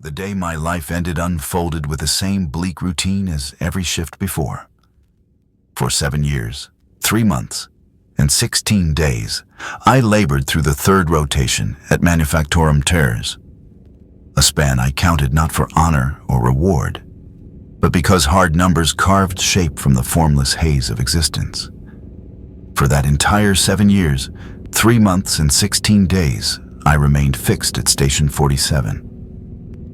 The day my life ended unfolded with the same bleak routine as every shift before. For 7 years, 3 months, and 16 days, I labored through the third rotation at Manufactorum Terres, a span I counted not for honor or reward, but because hard numbers carved shape from the formless haze of existence. For that entire 7 years, 3 months and 16 days, I remained fixed at Station 47,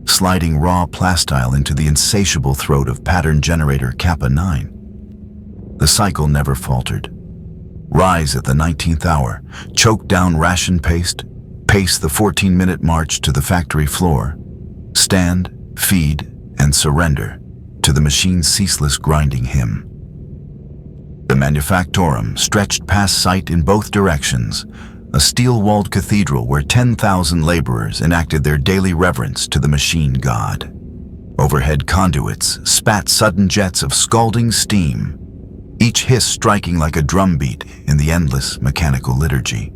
sliding raw plastile into the insatiable throat of pattern generator Kappa 9. The cycle never faltered. Rise at the 19th hour, choke down ration paste, pace the 14-minute march to the factory floor, stand, feed, and surrender to the machine's ceaseless grinding hymn. The Manufactorum stretched past sight in both directions, a steel-walled cathedral where 10,000 laborers enacted their daily reverence to the machine god. Overhead conduits spat sudden jets of scalding steam, each hiss striking like a drumbeat in the endless mechanical liturgy.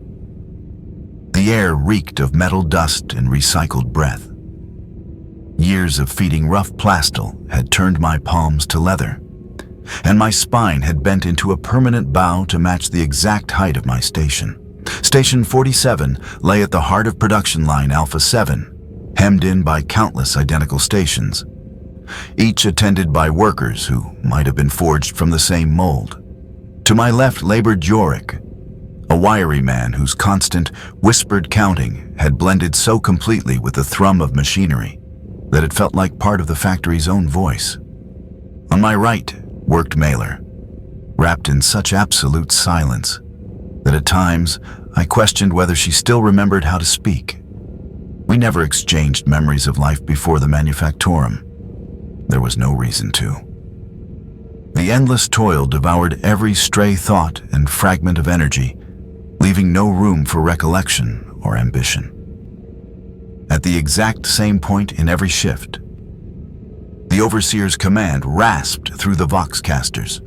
The air reeked of metal dust and recycled breath. Years of feeding rough plastil had turned my palms to leather, and my spine had bent into a permanent bow to match the exact height of my station. Station 47 lay at the heart of production line Alpha 7, hemmed in by countless identical stations, each attended by workers who might have been forged from the same mold. To my left labored Yorick, a wiry man whose constant, whispered counting had blended so completely with the thrum of machinery that it felt like part of the factory's own voice. On my right worked Mailer, wrapped in such absolute silence that at times I questioned whether she still remembered how to speak. We never exchanged memories of life before the Manufactorum. There was no reason to. The endless toil devoured every stray thought and fragment of energy, leaving no room for recollection or ambition. At the exact same point in every shift, the overseer's command rasped through the voxcasters.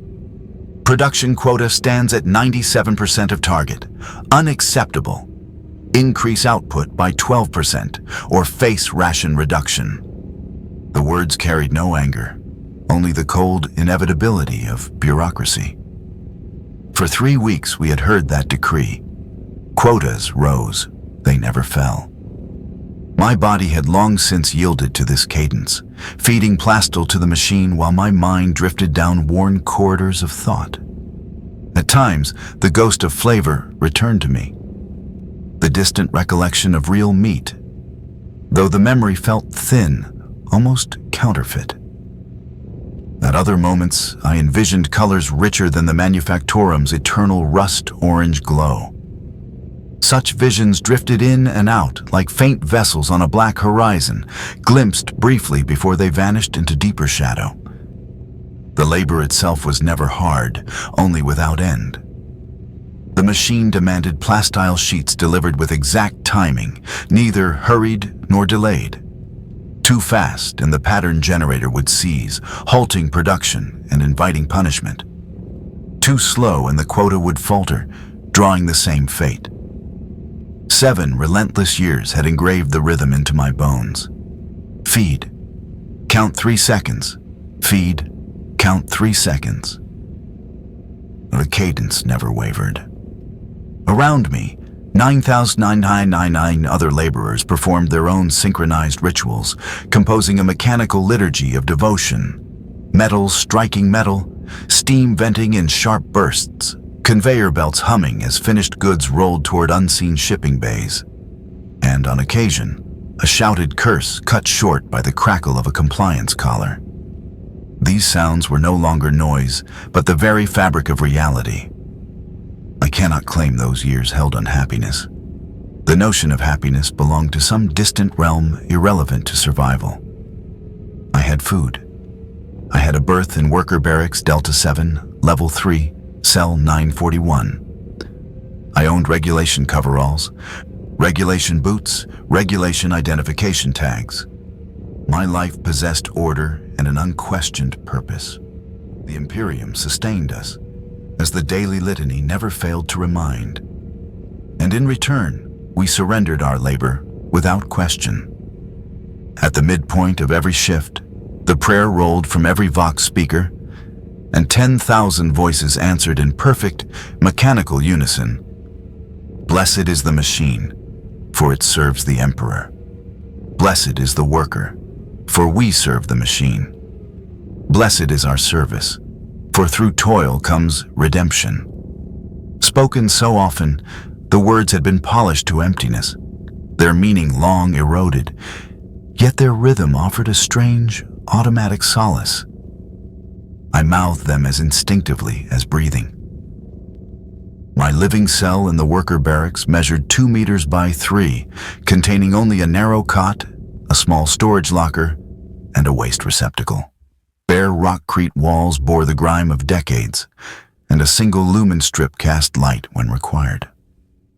Production quota stands at 97% of target. Unacceptable. Increase output by 12% or face ration reduction. The words carried no anger, only the cold inevitability of bureaucracy. For 3 weeks we had heard that decree. Quotas rose, they never fell. My body had long since yielded to this cadence, feeding plastil to the machine while my mind drifted down worn corridors of thought. At times, the ghost of flavor returned to me, the distant recollection of real meat, though the memory felt thin, almost counterfeit. At other moments, I envisioned colors richer than the Manufactorum's eternal rust-orange glow. Such visions drifted in and out like faint vessels on a black horizon, glimpsed briefly before they vanished into deeper shadow. The labor itself was never hard, only without end. The machine demanded plastile sheets delivered with exact timing, neither hurried nor delayed. Too fast and the pattern generator would seize, halting production and inviting punishment. Too slow and the quota would falter, drawing the same fate. 7 relentless years had engraved the rhythm into my bones. Feed. Count 3 seconds. Feed. Count 3 seconds. The cadence never wavered. Around me, 9,999 other laborers performed their own synchronized rituals, composing a mechanical liturgy of devotion. Metal striking metal, steam venting in sharp bursts, conveyor belts humming as finished goods rolled toward unseen shipping bays. And on occasion, a shouted curse cut short by the crackle of a compliance collar. These sounds were no longer noise, but the very fabric of reality. I cannot claim those years held unhappiness. The notion of happiness belonged to some distant realm irrelevant to survival. I had food. I had a berth in Worker Barracks Delta 7, Level 3, Cell 941. I owned regulation coveralls, regulation boots, regulation identification tags. My life possessed order and an unquestioned purpose. The Imperium sustained us, as the daily litany never failed to remind. And in return, we surrendered our labor without question. At the midpoint of every shift, the prayer rolled from every Vox speaker, and 10,000 voices answered in perfect, mechanical unison. Blessed is the machine, for it serves the Emperor. Blessed is the worker, for we serve the machine. Blessed is our service, for through toil comes redemption. Spoken so often, the words had been polished to emptiness, their meaning long eroded, yet their rhythm offered a strange, automatic solace. I mouthed them as instinctively as breathing. My living cell in the worker barracks measured 2 meters by 3, containing only a narrow cot, a small storage locker, and a waste receptacle. Bare rockcrete walls bore the grime of decades, and a single lumen strip cast light when required.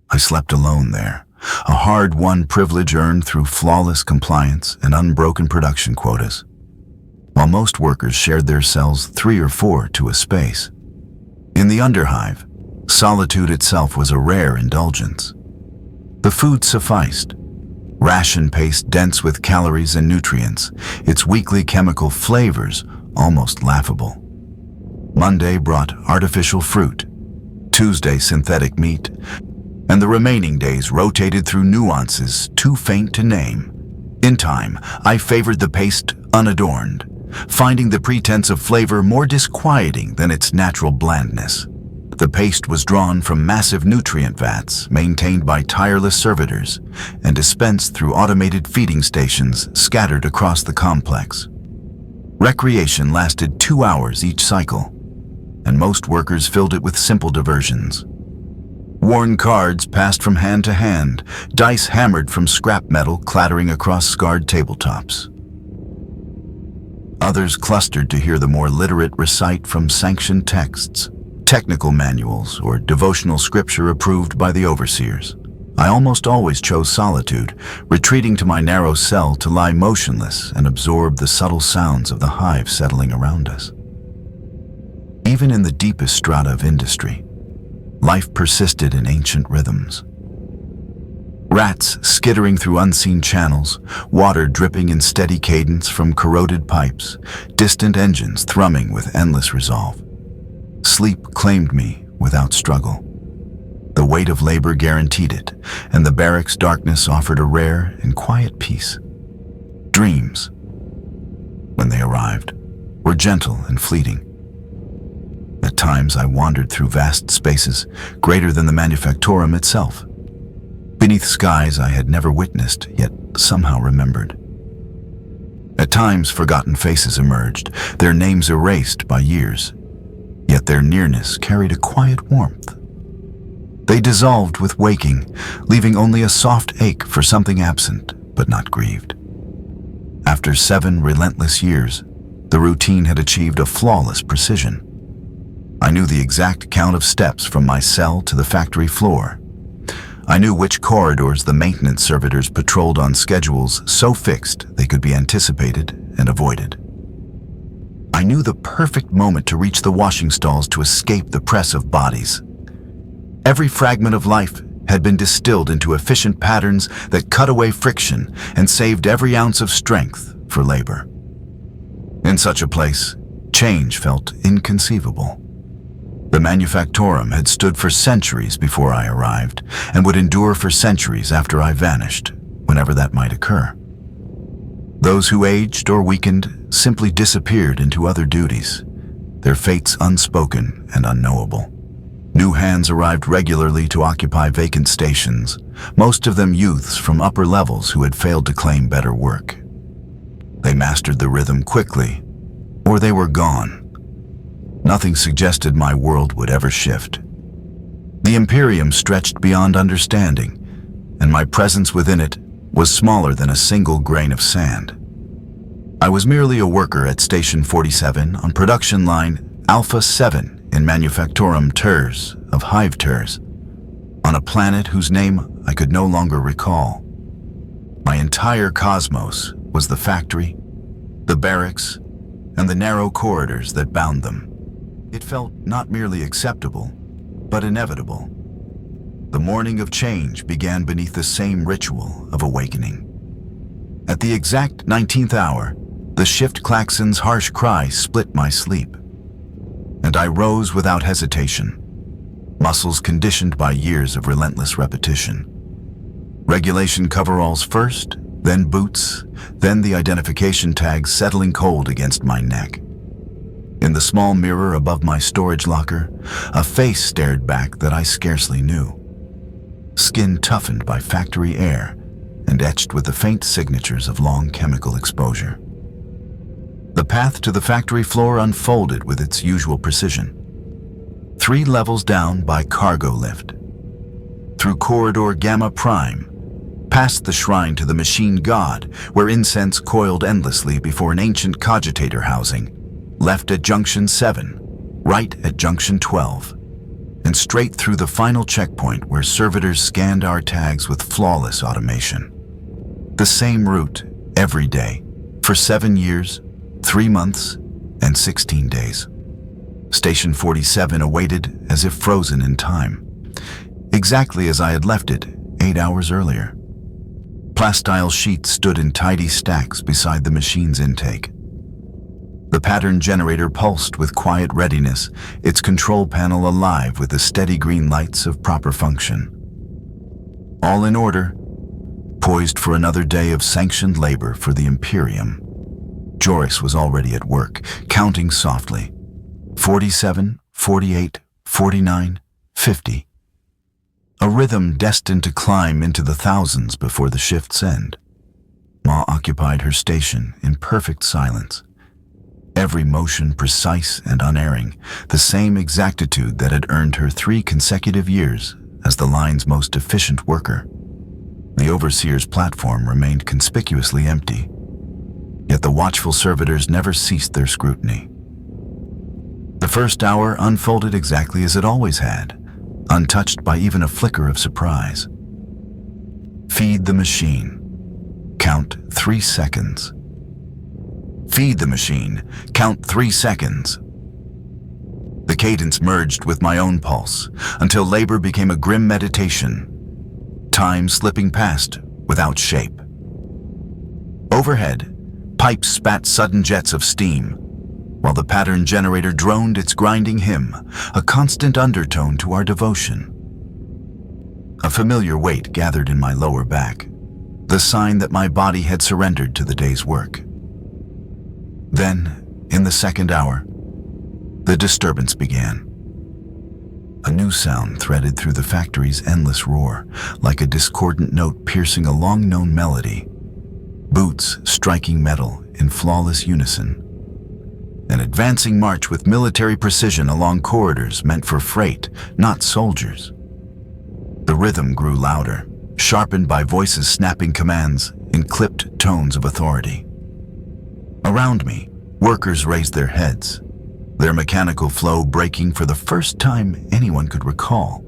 I slept alone there, a hard-won privilege earned through flawless compliance and unbroken production quotas, while most workers shared their cells 3 or 4 to a space. In the underhive, solitude itself was a rare indulgence. The food sufficed. Ration paste dense with calories and nutrients, its weekly chemical flavors almost laughable. Monday brought artificial fruit, Tuesday synthetic meat, and the remaining days rotated through nuances too faint to name. In time, I favored the paste unadorned, finding the pretense of flavor more disquieting than its natural blandness. The paste was drawn from massive nutrient vats maintained by tireless servitors and dispensed through automated feeding stations scattered across the complex. Recreation lasted 2 hours each cycle, and most workers filled it with simple diversions. Worn cards passed from hand to hand, dice hammered from scrap metal clattering across scarred tabletops. Others clustered to hear the more literate recite from sanctioned texts, technical manuals, or devotional scripture approved by the overseers. I almost always chose solitude, retreating to my narrow cell to lie motionless and absorb the subtle sounds of the hive settling around us. Even in the deepest strata of industry, life persisted in ancient rhythms. Rats skittering through unseen channels, water dripping in steady cadence from corroded pipes, distant engines thrumming with endless resolve. Sleep claimed me without struggle. The weight of labor guaranteed it, and the barracks' darkness offered a rare and quiet peace. Dreams, when they arrived, were gentle and fleeting. At times I wandered through vast spaces, greater than the manufactorum itself, beneath skies I had never witnessed, yet somehow remembered. At times forgotten faces emerged, their names erased by years, yet their nearness carried a quiet warmth. They dissolved with waking, leaving only a soft ache for something absent, but not grieved. After 7 relentless years, the routine had achieved a flawless precision. I knew the exact count of steps from my cell to the factory floor. I knew which corridors the maintenance servitors patrolled on schedules so fixed they could be anticipated and avoided. I knew the perfect moment to reach the washing stalls to escape the press of bodies. Every fragment of life had been distilled into efficient patterns that cut away friction and saved every ounce of strength for labor. In such a place, change felt inconceivable. The manufactorum had stood for centuries before I arrived and would endure for centuries after I vanished, whenever that might occur. Those who aged or weakened simply disappeared into other duties, their fates unspoken and unknowable. New hands arrived regularly to occupy vacant stations, most of them youths from upper levels who had failed to claim better work. They mastered the rhythm quickly, or they were gone. Nothing suggested my world would ever shift. The Imperium stretched beyond understanding, and my presence within it was smaller than a single grain of sand. I was merely a worker at Station 47 on production line Alpha 7 in Manufactorum Turs of Hive Turs, on a planet whose name I could no longer recall. My entire cosmos was the factory, the barracks, and the narrow corridors that bound them. It felt not merely acceptable, but inevitable. The morning of change began beneath the same ritual of awakening. At the exact 19th hour, the shift klaxon's harsh cry split my sleep, and I rose without hesitation, muscles conditioned by years of relentless repetition. Regulation coveralls first, then boots, then the identification tag settling cold against my neck. In the small mirror above my storage locker, a face stared back that I scarcely knew. Skin toughened by factory air and etched with the faint signatures of long chemical exposure. The path to the factory floor unfolded with its usual precision. 3 levels down by cargo lift. Through corridor Gamma Prime, past the shrine to the machine god, where incense coiled endlessly before an ancient cogitator housing, left at Junction 7, right at Junction 12, and straight through the final checkpoint where servitors scanned our tags with flawless automation. The same route, every day, for 7 years, 3 months, and 16 days. Station 47 awaited as if frozen in time, exactly as I had left it 8 hours earlier. Plastile sheets stood in tidy stacks beside the machine's intake. The pattern generator pulsed with quiet readiness, its control panel alive with the steady green lights of proper function. All in order, poised for another day of sanctioned labor for the Imperium. Joris was already at work, counting softly. 47, 48, 49, 50. A rhythm destined to climb into the thousands before the shift's end. Ma occupied her station in perfect silence. Every motion precise and unerring, the same exactitude that had earned her 3 consecutive years as the line's most efficient worker. The overseer's platform remained conspicuously empty, yet the watchful servitors never ceased their scrutiny. The first hour unfolded exactly as it always had, untouched by even a flicker of surprise. Feed the machine. Count 3 seconds. Feed the machine. Count 3 seconds. The cadence merged with my own pulse until labor became a grim meditation, time slipping past without shape. Overhead, pipes spat sudden jets of steam, while the pattern generator droned its grinding hymn, a constant undertone to our devotion. A familiar weight gathered in my lower back, the sign that my body had surrendered to the day's work. Then, in the second hour, the disturbance began. A new sound threaded through the factory's endless roar, like a discordant note piercing a long-known melody. Boots striking metal in flawless unison. An advancing march with military precision along corridors meant for freight, not soldiers. The rhythm grew louder, sharpened by voices snapping commands in clipped tones of authority. Around me, workers raised their heads, their mechanical flow breaking for the first time anyone could recall.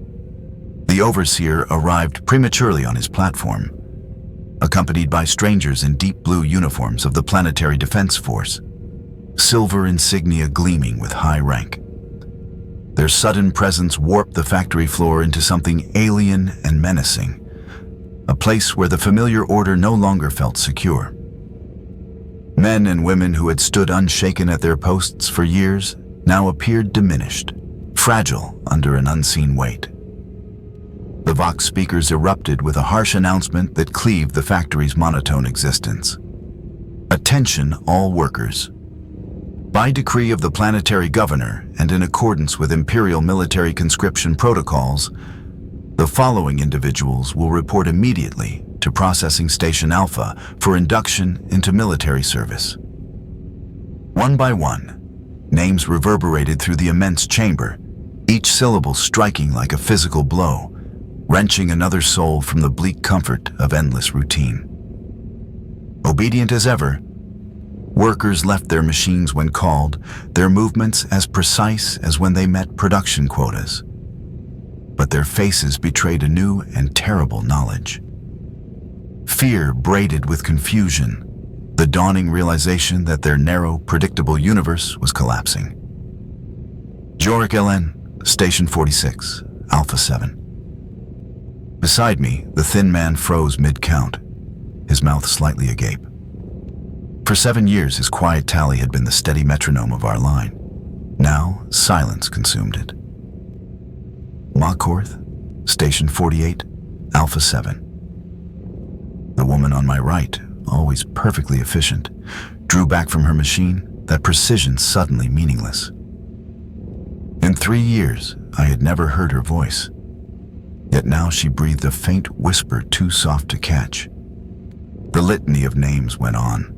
The overseer arrived prematurely on his platform, accompanied by strangers in deep blue uniforms of the Planetary Defense Force, silver insignia gleaming with high rank. Their sudden presence warped the factory floor into something alien and menacing, a place where the familiar order no longer felt secure. Men and women who had stood unshaken at their posts for years now appeared diminished, fragile under an unseen weight. The Vox speakers erupted with a harsh announcement that cleaved the factory's monotone existence. Attention, all workers. By decree of the planetary governor and in accordance with Imperial military conscription protocols, the following individuals will report immediately to Processing Station Alpha for induction into military service. One by one, names reverberated through the immense chamber, each syllable striking like a physical blow, wrenching another soul from the bleak comfort of endless routine. Obedient as ever, workers left their machines when called, their movements as precise as when they met production quotas. But their faces betrayed a new and terrible knowledge. Fear braided with confusion, the dawning realization that their narrow, predictable universe was collapsing. Jorik LN, Station 46, Alpha 7. Beside me, the thin man froze mid-count, his mouth slightly agape. For 7 years, his quiet tally had been the steady metronome of our line. Now, silence consumed it. Makorth, Station 48, Alpha 7. The woman on my right, always perfectly efficient, drew back from her machine, that precision suddenly meaningless. In 3 years, I had never heard her voice. Yet now she breathed a faint whisper too soft to catch. The litany of names went on,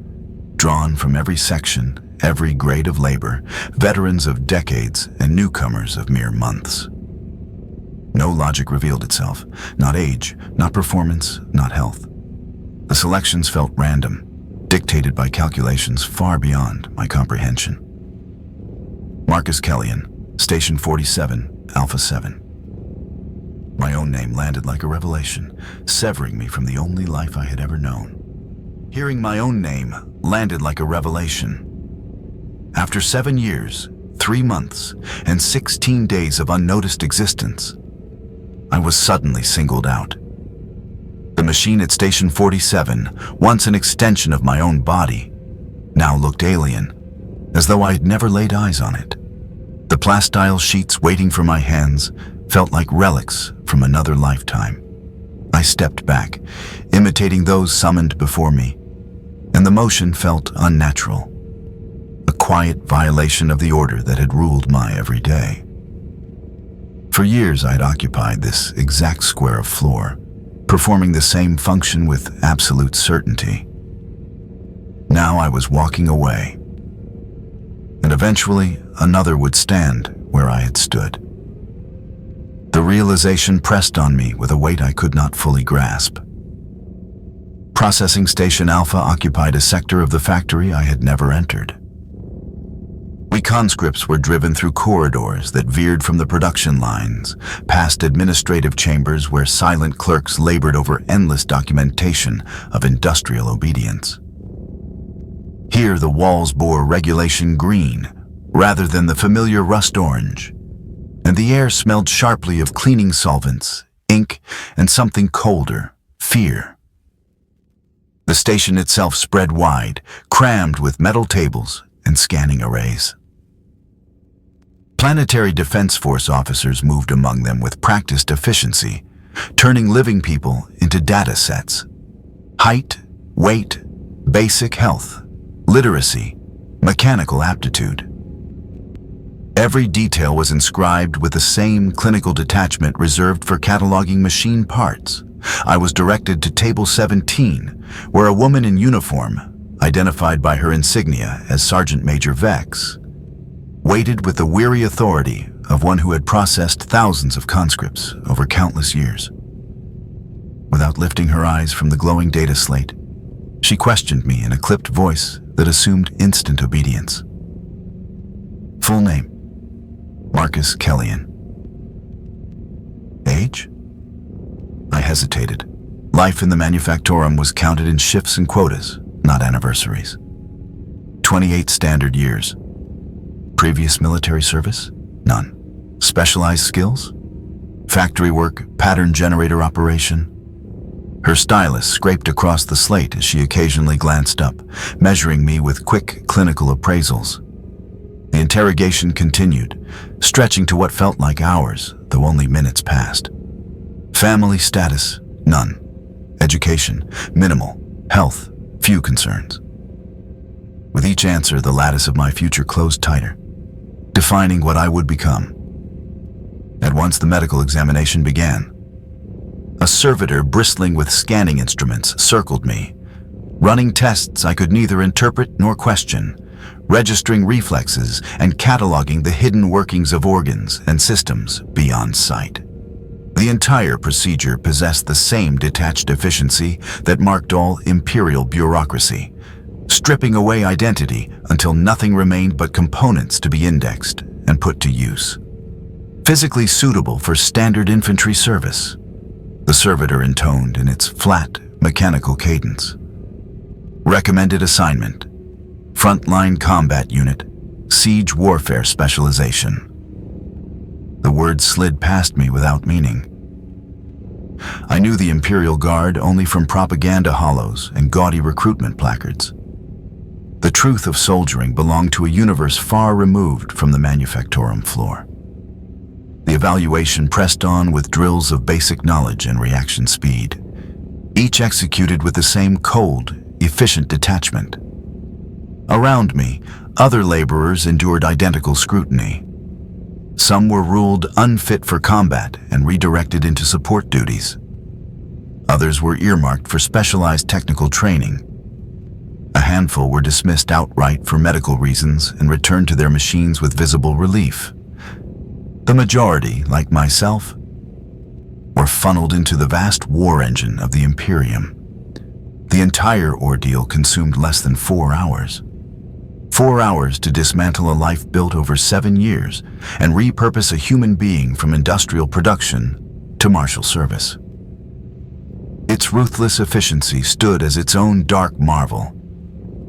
drawn from every section, every grade of labor, veterans of decades and newcomers of mere months. No logic revealed itself, not age, not performance, not health. The selections felt random, dictated by calculations far beyond my comprehension. Marcus Kellyan, Station 47, Alpha 7. My own name landed like a revelation, severing me from the only life I had ever known. Hearing my own name landed like a revelation. After 7 years, 3 months, and 16 days of unnoticed existence, I was suddenly singled out. The machine at Station 47, once an extension of my own body, now looked alien, as though I had never laid eyes on it. The plastile sheets waiting for my hands felt like relics from another lifetime. I stepped back, imitating those summoned before me, and the motion felt unnatural, a quiet violation of the order that had ruled my every day. For years I had occupied this exact square of floor, performing the same function with absolute certainty. Now I was walking away, and eventually another would stand where I had stood. The realization pressed on me with a weight I could not fully grasp. Processing Station Alpha occupied a sector of the factory I had never entered. We conscripts were driven through corridors that veered from the production lines, past administrative chambers where silent clerks labored over endless documentation of industrial obedience. Here the walls bore regulation green, rather than the familiar rust orange, and the air smelled sharply of cleaning solvents, ink, and something colder, fear. The station itself spread wide, crammed with metal tables and scanning arrays. Planetary Defense Force officers moved among them with practiced efficiency, turning living people into data sets. Height, weight, basic health, literacy, mechanical aptitude. Every detail was inscribed with the same clinical detachment reserved for cataloging machine parts. I was directed to Table 17, where a woman in uniform, identified by her insignia as Sergeant Major Vex, waited with the weary authority of one who had processed thousands of conscripts over countless years. Without lifting her eyes from the glowing data slate, she questioned me in a clipped voice that assumed instant obedience. Full name: Marcus Kellyan. Age? I hesitated. Life in the manufactorum was counted in shifts and quotas, not anniversaries. 28 standard years. Previous military service? None. Specialized skills? Factory work, pattern generator operation. Her stylus scraped across the slate as she occasionally glanced up, measuring me with quick clinical appraisals. The interrogation continued, stretching to what felt like hours, though only minutes passed. Family status? None. Education? Minimal. Health? Few concerns. With each answer, the lattice of my future closed tighter, defining what I would become. At once the medical examination began. A servitor bristling with scanning instruments circled me, running tests I could neither interpret nor question, registering reflexes and cataloging the hidden workings of organs and systems beyond sight. The entire procedure possessed the same detached efficiency that marked all imperial bureaucracy, stripping away identity until nothing remained but components to be indexed and put to use. Physically suitable for standard infantry service, the servitor intoned in its flat, mechanical cadence. Recommended assignment: Frontline Combat Unit, Siege Warfare Specialization. The words slid past me without meaning. I knew the Imperial Guard only from propaganda hollows and gaudy recruitment placards. The truth of soldiering belonged to a universe far removed from the manufactorum floor. The evaluation pressed on with drills of basic knowledge and reaction speed, each executed with the same cold, efficient detachment. Around me, other laborers endured identical scrutiny. Some were ruled unfit for combat and redirected into support duties. Others were earmarked for specialized technical training. A handful were dismissed outright for medical reasons and returned to their machines with visible relief. The majority, like myself, were funneled into the vast war engine of the Imperium. The entire ordeal consumed less than 4 hours. 4 hours to dismantle a life built over 7 years and repurpose a human being from industrial production to martial service. Its ruthless efficiency stood as its own dark marvel,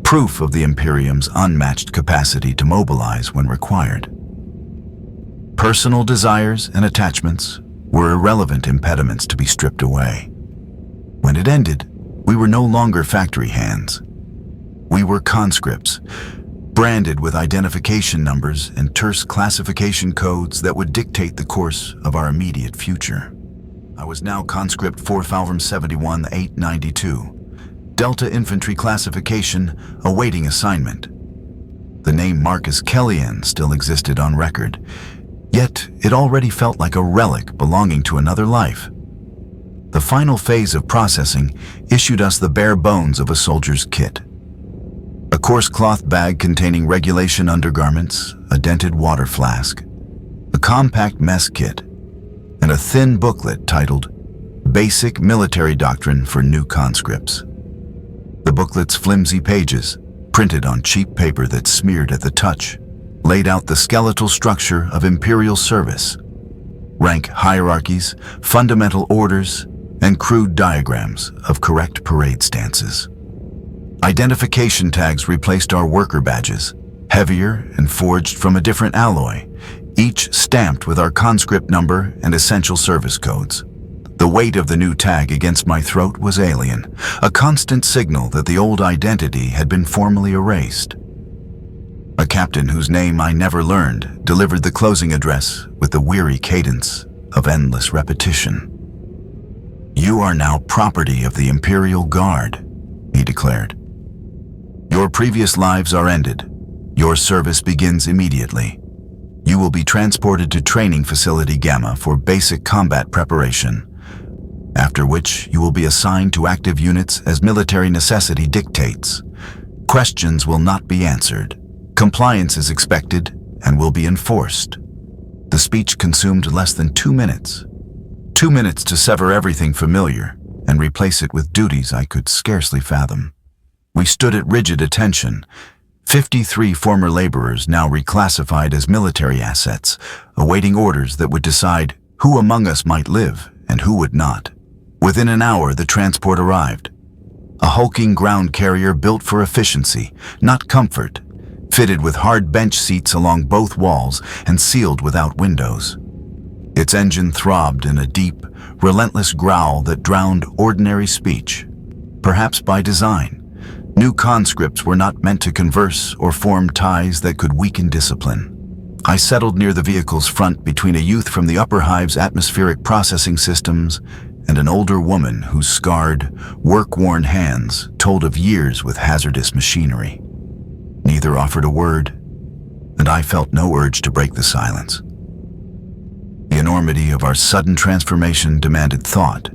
proof of the Imperium's unmatched capacity to mobilize when required. Personal desires and attachments were irrelevant impediments to be stripped away. When it ended, we were no longer factory hands. We were conscripts, branded with identification numbers and terse classification codes that would dictate the course of our immediate future. I was now conscript 4,71892, Delta Infantry classification, awaiting assignment. The name Marcus Kellyan still existed on record, yet it already felt like a relic belonging to another life. The final phase of processing issued us the bare bones of a soldier's kit. A coarse cloth bag containing regulation undergarments, a dented water flask, a compact mess kit, and a thin booklet titled Basic Military Doctrine for New Conscripts. The booklet's flimsy pages, printed on cheap paper that smeared at the touch, laid out the skeletal structure of Imperial service, rank hierarchies, fundamental orders, and crude diagrams of correct parade stances. Identification tags replaced our worker badges, heavier and forged from a different alloy, each stamped with our conscript number and essential service codes. The weight of the new tag against my throat was alien, a constant signal that the old identity had been formally erased. A captain whose name I never learned delivered the closing address with the weary cadence of endless repetition. "You are now property of the Imperial Guard," he declared. "Your previous lives are ended. Your service begins immediately. You will be transported to Training Facility Gamma for basic combat preparation, after which you will be assigned to active units as military necessity dictates. Questions will not be answered. Compliance is expected and will be enforced." The speech consumed less than 2 minutes. 2 minutes to sever everything familiar and replace it with duties I could scarcely fathom. We stood at rigid attention, 53 former laborers now reclassified as military assets, awaiting orders that would decide who among us might live and who would not. Within an hour, the transport arrived. A hulking ground carrier built for efficiency, not comfort, fitted with hard bench seats along both walls and sealed without windows. Its engine throbbed in a deep, relentless growl that drowned ordinary speech. Perhaps by design, new conscripts were not meant to converse or form ties that could weaken discipline. I settled near the vehicle's front between a youth from the upper hive's atmospheric processing systems and an older woman whose scarred, work-worn hands told of years with hazardous machinery. Neither offered a word, and I felt no urge to break the silence. The enormity of our sudden transformation demanded thought,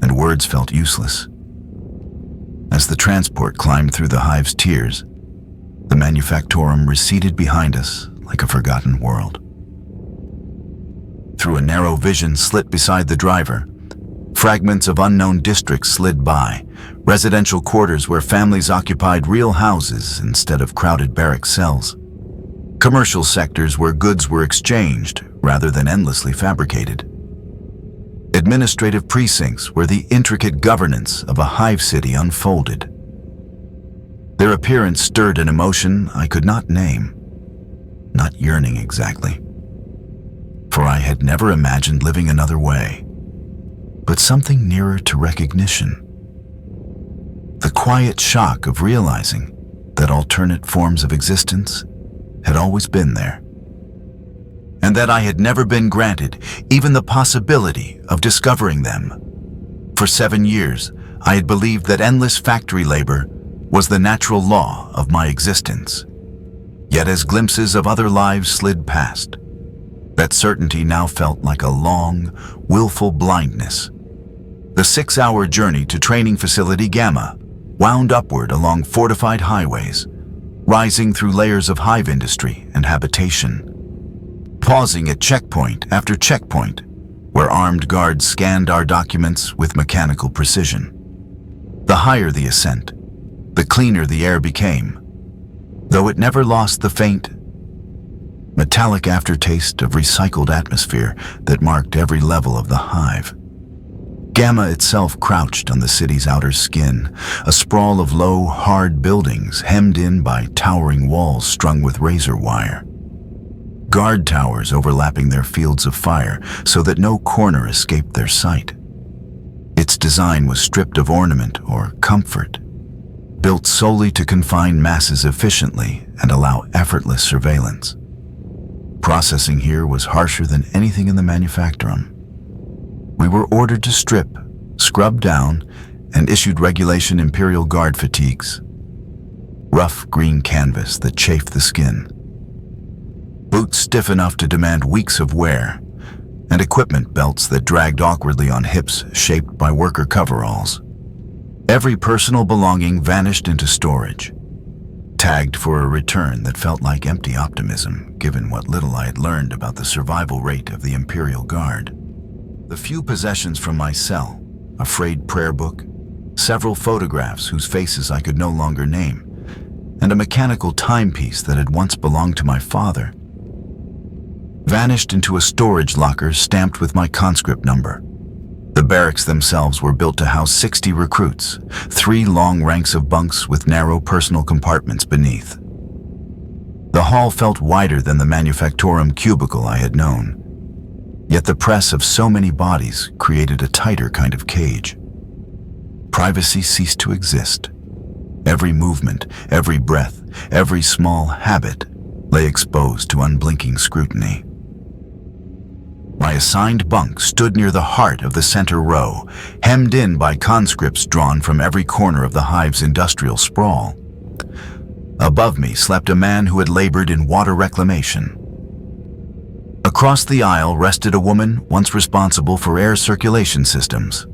and words felt useless. As the transport climbed through the hive's tiers, the manufactorum receded behind us like a forgotten world. Through a narrow vision slit beside the driver, fragments of unknown districts slid by, residential quarters where families occupied real houses instead of crowded barrack cells. Commercial sectors where goods were exchanged rather than endlessly fabricated. Administrative precincts where the intricate governance of a hive city unfolded. Their appearance stirred an emotion I could not name. Not yearning exactly, for I had never imagined living another way, but something nearer to recognition. The quiet shock of realizing that alternate forms of existence had always been there, and that I had never been granted even the possibility of discovering them. For 7 years, I had believed that endless factory labor was the natural law of my existence. Yet as glimpses of other lives slid past, that certainty now felt like a long, willful blindness. The 6-hour journey to training facility Gamma wound upward along fortified highways, rising through layers of hive industry and habitation, pausing at checkpoint after checkpoint, where armed guards scanned our documents with mechanical precision. The higher the ascent, the cleaner the air became, though it never lost the faint, metallic aftertaste of recycled atmosphere that marked every level of the hive. Gamma itself crouched on the city's outer skin, a sprawl of low, hard buildings hemmed in by towering walls strung with razor wire. Guard towers overlapping their fields of fire so that no corner escaped their sight. Its design was stripped of ornament or comfort, built solely to confine masses efficiently and allow effortless surveillance. Processing here was harsher than anything in the manufactorum. We were ordered to strip, scrub down, and issued regulation Imperial Guard fatigues. Rough green canvas that chafed the skin. Boots stiff enough to demand weeks of wear, and equipment belts that dragged awkwardly on hips shaped by worker coveralls. Every personal belonging vanished into storage, tagged for a return that felt like empty optimism, given what little I had learned about the survival rate of the Imperial Guard. The few possessions from my cell, a frayed prayer book, several photographs whose faces I could no longer name, and a mechanical timepiece that had once belonged to my father, vanished into a storage locker stamped with my conscript number. The barracks themselves were built to house 60 recruits, 3 long ranks of bunks with narrow personal compartments beneath. The hall felt wider than the manufactorum cubicle I had known, yet the press of so many bodies created a tighter kind of cage. Privacy ceased to exist. Every movement, every breath, every small habit lay exposed to unblinking scrutiny. My assigned bunk stood near the heart of the center row, hemmed in by conscripts drawn from every corner of the hive's industrial sprawl. Above me slept a man who had labored in water reclamation. Across the aisle rested a woman once responsible for air circulation systems.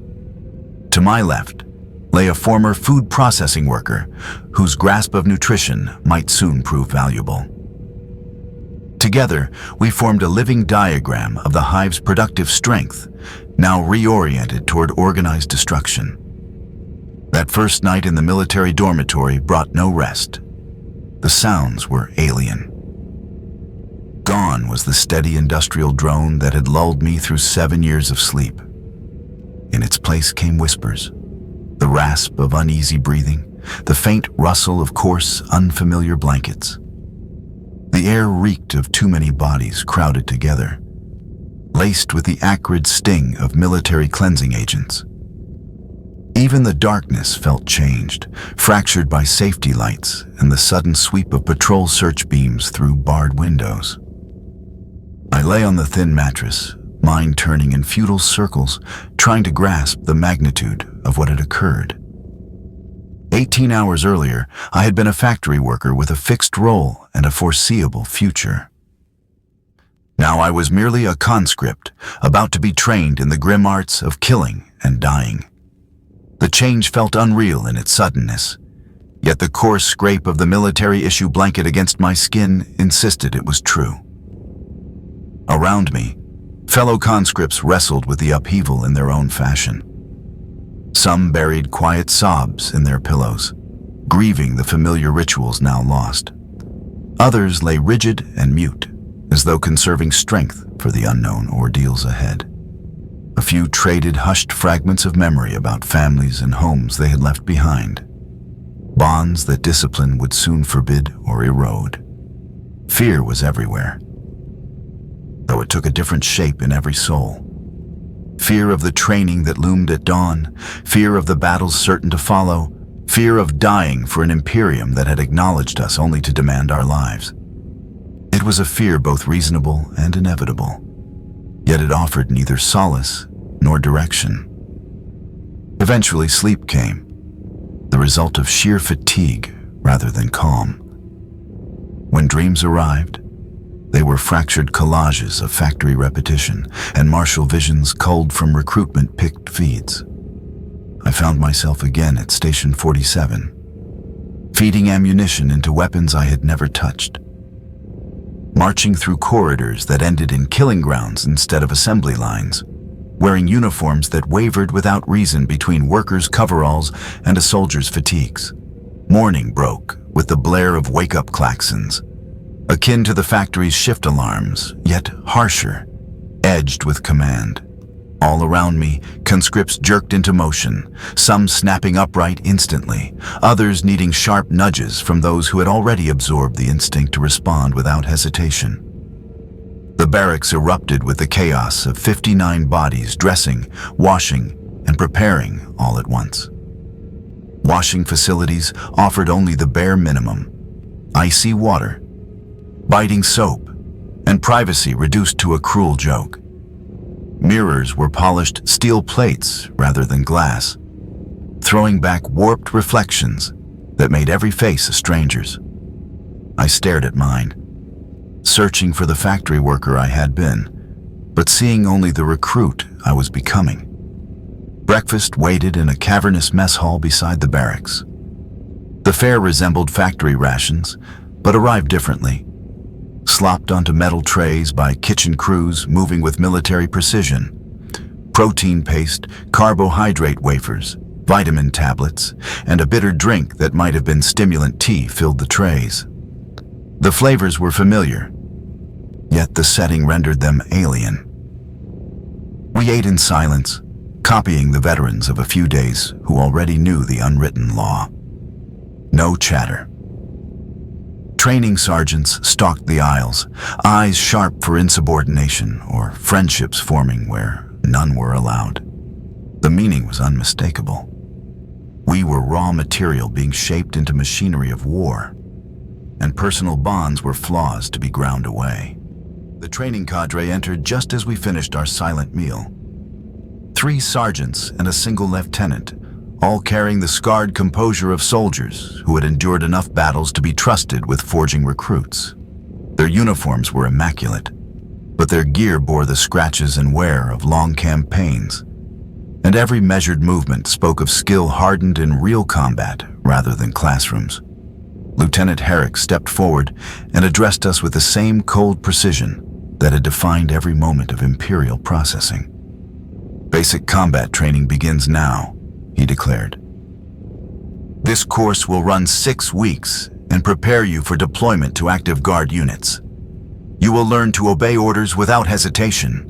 To my left lay a former food processing worker whose grasp of nutrition might soon prove valuable. Together, we formed a living diagram of the hive's productive strength, now reoriented toward organized destruction. That first night in the military dormitory brought no rest. The sounds were alien. Gone was the steady industrial drone that had lulled me through 7 years of sleep. In its place came whispers, the rasp of uneasy breathing, the faint rustle of coarse, unfamiliar blankets. The air reeked of too many bodies crowded together, laced with the acrid sting of military cleansing agents. Even the darkness felt changed, fractured by safety lights and the sudden sweep of patrol search beams through barred windows. I lay on the thin mattress, mind turning in futile circles, trying to grasp the magnitude of what had occurred. 18 hours earlier, I had been a factory worker with a fixed role and a foreseeable future. Now I was merely a conscript, about to be trained in the grim arts of killing and dying. The change felt unreal in its suddenness, yet the coarse scrape of the military-issue blanket against my skin insisted it was true. Around me, fellow conscripts wrestled with the upheaval in their own fashion. Some buried quiet sobs in their pillows, grieving the familiar rituals now lost. Others lay rigid and mute, as though conserving strength for the unknown ordeals ahead. A few traded hushed fragments of memory about families and homes they had left behind, bonds that discipline would soon forbid or erode. Fear was everywhere, though it took a different shape in every soul. Fear of the training that loomed at dawn, fear of the battles certain to follow, Fear of dying for an imperium that had acknowledged us only to demand our lives. It was a fear both reasonable and inevitable, yet it offered neither solace nor direction. Eventually, sleep came, the result of sheer fatigue rather than calm. When dreams arrived, they were fractured collages of factory repetition and martial visions culled from recruitment-picked feeds. I found myself again at Station 47, feeding ammunition into weapons I had never touched, marching through corridors that ended in killing grounds instead of assembly lines, wearing uniforms that wavered without reason between workers' coveralls and a soldier's fatigues. Morning broke with the blare of wake-up klaxons, akin to the factory's shift alarms, yet harsher, edged with command. All around me, conscripts jerked into motion, some snapping upright instantly, others needing sharp nudges from those who had already absorbed the instinct to respond without hesitation. The barracks erupted with the chaos of 59 bodies dressing, washing, and preparing all at once. Washing facilities offered only the bare minimum: icy water, biting soap, and privacy reduced to a cruel joke. Mirrors were polished steel plates rather than glass, throwing back warped reflections that made every face a stranger's. I stared at mine, searching for the factory worker I had been, but seeing only the recruit I was becoming. Breakfast waited in a cavernous mess hall beside the barracks. The fare resembled factory rations, but arrived differently, slopped onto metal trays by kitchen crews moving with military precision. Protein paste, carbohydrate wafers, vitamin tablets, and a bitter drink that might have been stimulant tea filled the trays. The flavors were familiar, yet the setting rendered them alien. We ate in silence, copying the veterans of a few days who already knew the unwritten law. No chatter. Training sergeants stalked the aisles, eyes sharp for insubordination or friendships forming where none were allowed. The meaning was unmistakable. We were raw material being shaped into machinery of war, and personal bonds were flaws to be ground away. The training cadre entered just as we finished our silent meal. 3 sergeants and a single lieutenant, all carrying the scarred composure of soldiers who had endured enough battles to be trusted with forging recruits. Their uniforms were immaculate, but their gear bore the scratches and wear of long campaigns, and every measured movement spoke of skill hardened in real combat rather than classrooms. Lieutenant Herrick stepped forward and addressed us with the same cold precision that had defined every moment of Imperial processing. "Basic combat training begins now," he declared. "This course will run 6 weeks and prepare you for deployment to active Guard units. You will learn to obey orders without hesitation.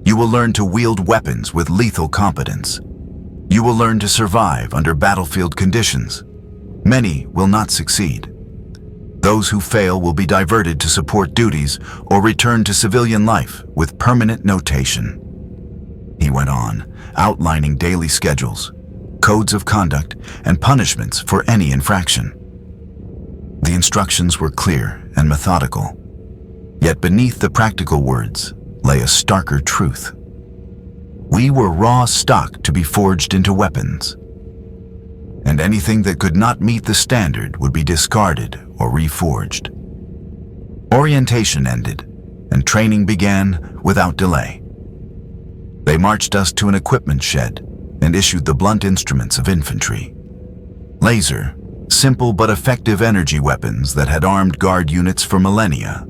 You will learn to wield weapons with lethal competence. You will learn to survive under battlefield conditions. Many will not succeed. Those who fail will be diverted to support duties or return to civilian life with permanent notation." He went on, outlining daily schedules, codes of conduct, and punishments for any infraction. The instructions were clear and methodical, yet beneath the practical words lay a starker truth. We were raw stock to be forged into weapons, and anything that could not meet the standard would be discarded or reforged. Orientation ended, and training began without delay. They marched us to an equipment shed and issued the blunt instruments of infantry. Laser, simple but effective energy weapons that had armed Guard units for millennia.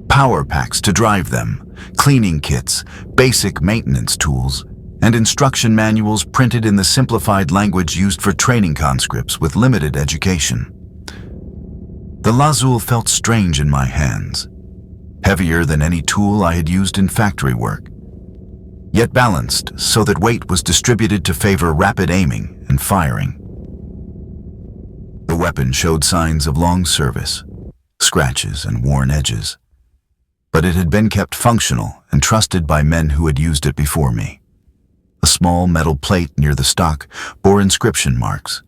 Power packs to drive them, cleaning kits, basic maintenance tools, and instruction manuals printed in the simplified language used for training conscripts with limited education. The lazul felt strange in my hands, heavier than any tool I had used in factory work, yet balanced so that weight was distributed to favor rapid aiming and firing. The weapon showed signs of long service, scratches and worn edges, but it had been kept functional and trusted by men who had used it before me. A small metal plate near the stock bore inscription marks,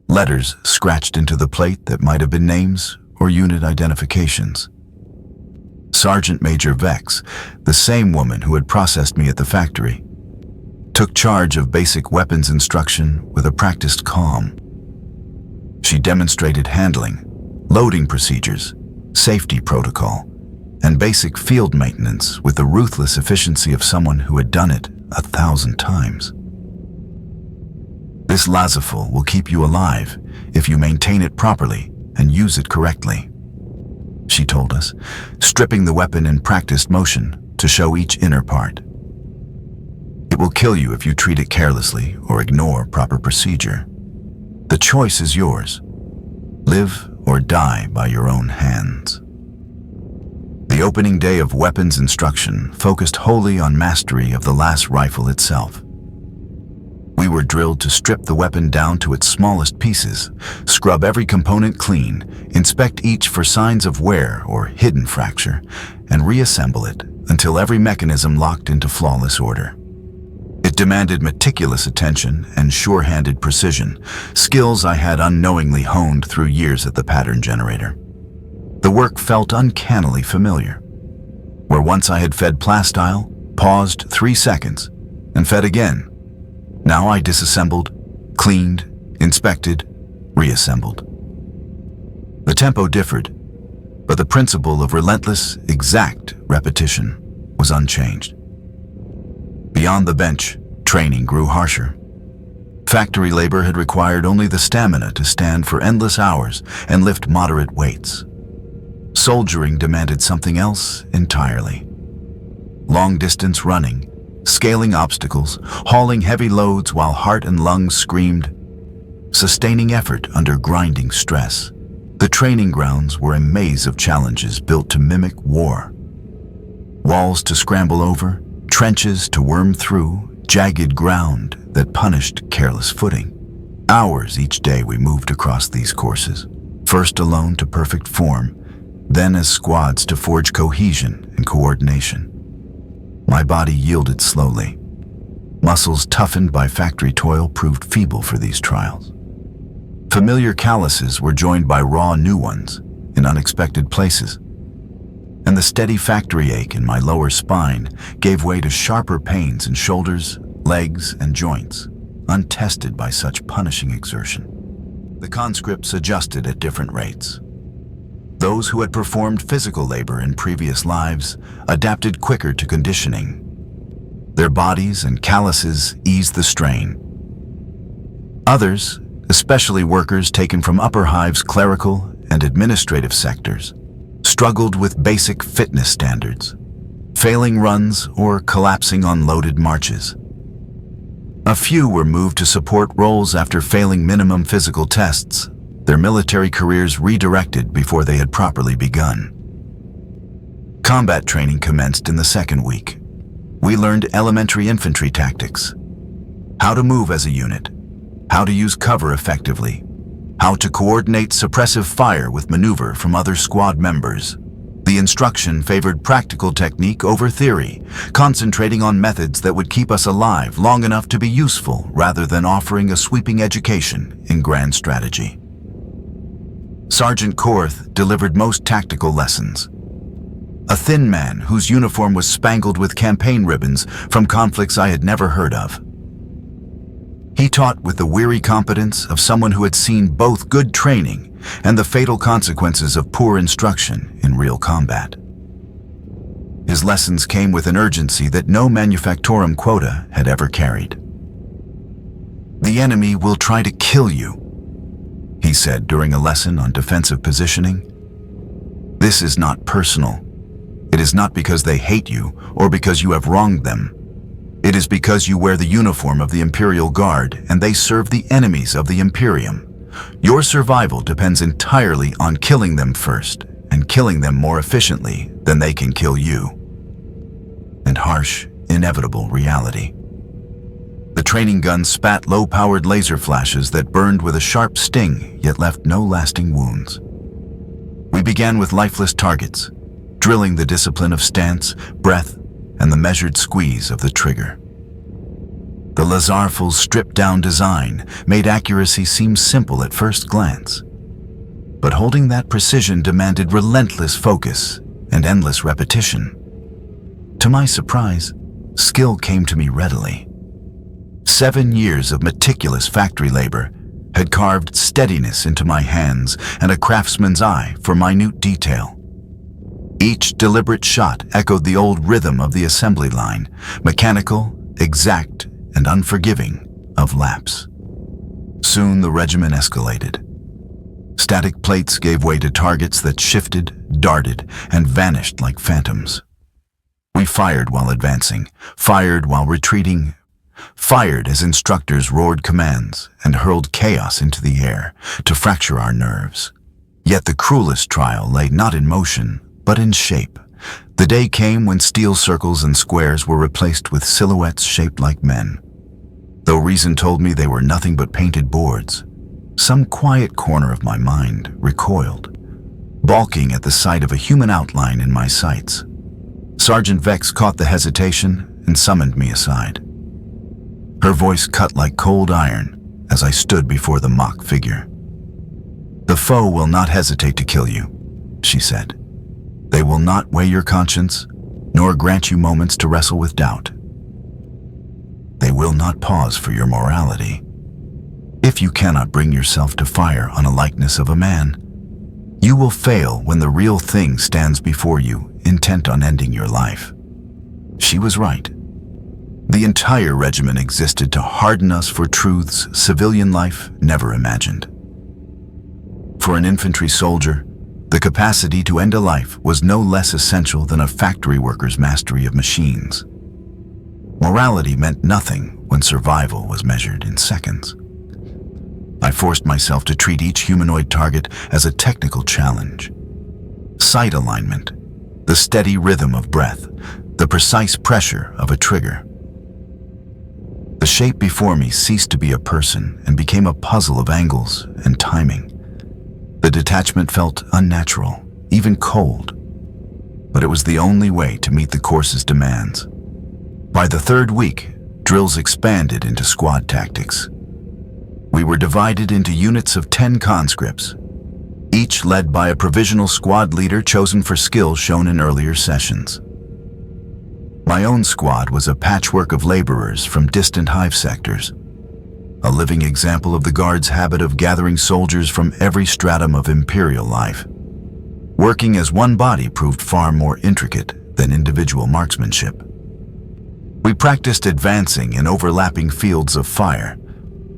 letters scratched into the plate that might have been names or unit identifications. Sergeant Major Vex, the same woman who had processed me at the factory, took charge of basic weapons instruction with a practiced calm. She demonstrated handling, loading procedures, safety protocol, and basic field maintenance with the ruthless efficiency of someone who had done it 1,000 times. This lazaful will keep you alive if you maintain it properly and use it correctly, she told us, stripping the weapon in practiced motion to show each inner part. It will kill you if you treat it carelessly or ignore proper procedure. The choice is yours. Live or die by your own hands. The opening day of weapons instruction focused wholly on mastery of the last rifle itself. We were drilled to strip the weapon down to its smallest pieces, scrub every component clean, inspect each for signs of wear or hidden fracture, and reassemble it until every mechanism locked into flawless order. It demanded meticulous attention and sure-handed precision, skills I had unknowingly honed through years at the pattern generator. The work felt uncannily familiar. Where once I had fed plastile, paused 3 seconds, and fed again. Now I disassembled, cleaned, inspected, reassembled. The tempo differed, but the principle of relentless, exact repetition was unchanged. Beyond the bench, training grew harsher. Factory labor had required only the stamina to stand for endless hours and lift moderate weights. Soldiering demanded something else entirely. Long-distance running, scaling obstacles, hauling heavy loads while heart and lungs screamed, sustaining effort under grinding stress. The training grounds were a maze of challenges built to mimic war. Walls to scramble over, trenches to worm through, jagged ground that punished careless footing. Hours each day we moved across these courses, first alone to perfect form, then as squads to forge cohesion and coordination. My body yielded slowly. Muscles toughened by factory toil proved feeble for these trials. Familiar calluses were joined by raw new ones in unexpected places, and the steady factory ache in my lower spine gave way to sharper pains in shoulders, legs, and joints, untested by such punishing exertion. The conscripts adjusted at different rates. Those who had performed physical labor in previous lives adapted quicker to conditioning. Their bodies and calluses eased the strain. Others, especially workers taken from upper hive's clerical and administrative sectors, struggled with basic fitness standards, failing runs or collapsing on loaded marches. A few were moved to support roles after failing minimum physical tests, their military careers redirected before they had properly begun. Combat training commenced in the second week. We learned elementary infantry tactics, how to move as a unit, how to use cover effectively, how to coordinate suppressive fire with maneuver from other squad members. The instruction favored practical technique over theory, concentrating on methods that would keep us alive long enough to be useful rather than offering a sweeping education in grand strategy. Sergeant Korth delivered most tactical lessons. A thin man whose uniform was spangled with campaign ribbons from conflicts I had never heard of. He taught with the weary competence of someone who had seen both good training and the fatal consequences of poor instruction in real combat. His lessons came with an urgency that no manufactorum quota had ever carried. "The enemy will try to kill you," he said during a lesson on defensive positioning. "This is not personal. It is not because they hate you or because you have wronged them. It is because you wear the uniform of the Imperial Guard and they serve the enemies of the Imperium. Your survival depends entirely on killing them first and killing them more efficiently than they can kill you." And harsh, inevitable reality. The training gun spat low-powered laser flashes that burned with a sharp sting yet left no lasting wounds. We began with lifeless targets, drilling the discipline of stance, breath, and the measured squeeze of the trigger. The Lazarful's stripped-down design made accuracy seem simple at first glance. But holding that precision demanded relentless focus and endless repetition. To my surprise, skill came to me readily. 7 years of meticulous factory labor had carved steadiness into my hands and a craftsman's eye for minute detail. Each deliberate shot echoed the old rhythm of the assembly line, mechanical, exact, and unforgiving of lapse. Soon the regimen escalated. Static plates gave way to targets that shifted, darted, and vanished like phantoms. We fired while advancing, fired while retreating, fired as instructors roared commands and hurled chaos into the air to fracture our nerves. Yet the cruelest trial lay not in motion, but in shape. The day came when steel circles and squares were replaced with silhouettes shaped like men. Though reason told me they were nothing but painted boards, some quiet corner of my mind recoiled, balking at the sight of a human outline in my sights. Sergeant Vex caught the hesitation and summoned me aside. Her voice cut like cold iron as I stood before the mock figure. "The foe will not hesitate to kill you," she said. "They will not weigh your conscience, nor grant you moments to wrestle with doubt. They will not pause for your morality. If you cannot bring yourself to fire on a likeness of a man, you will fail when the real thing stands before you, intent on ending your life." She was right. The entire regiment existed to harden us for truths civilian life never imagined. For an infantry soldier, the capacity to end a life was no less essential than a factory worker's mastery of machines. Morality meant nothing when survival was measured in seconds. I forced myself to treat each humanoid target as a technical challenge. Sight alignment, the steady rhythm of breath, the precise pressure of a trigger. The shape before me ceased to be a person and became a puzzle of angles and timing. The detachment felt unnatural, even cold, but it was the only way to meet the course's demands. By the third week, drills expanded into squad tactics. We were divided into units of 10 conscripts, each led by a provisional squad leader chosen for skills shown in earlier sessions. My own squad was a patchwork of laborers from distant hive sectors, a living example of the Guard's habit of gathering soldiers from every stratum of Imperial life. Working as one body proved far more intricate than individual marksmanship. We practiced advancing in overlapping fields of fire,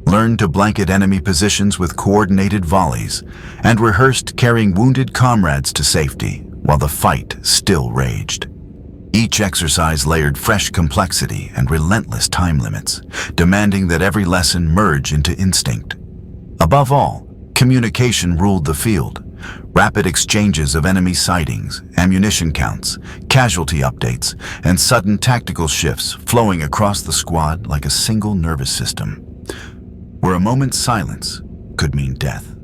learned to blanket enemy positions with coordinated volleys, and rehearsed carrying wounded comrades to safety while the fight still raged. Each exercise layered fresh complexity and relentless time limits, demanding that every lesson merge into instinct. Above all, communication ruled the field. Rapid exchanges of enemy sightings, ammunition counts, casualty updates, and sudden tactical shifts flowing across the squad like a single nervous system, where a moment's silence could mean death.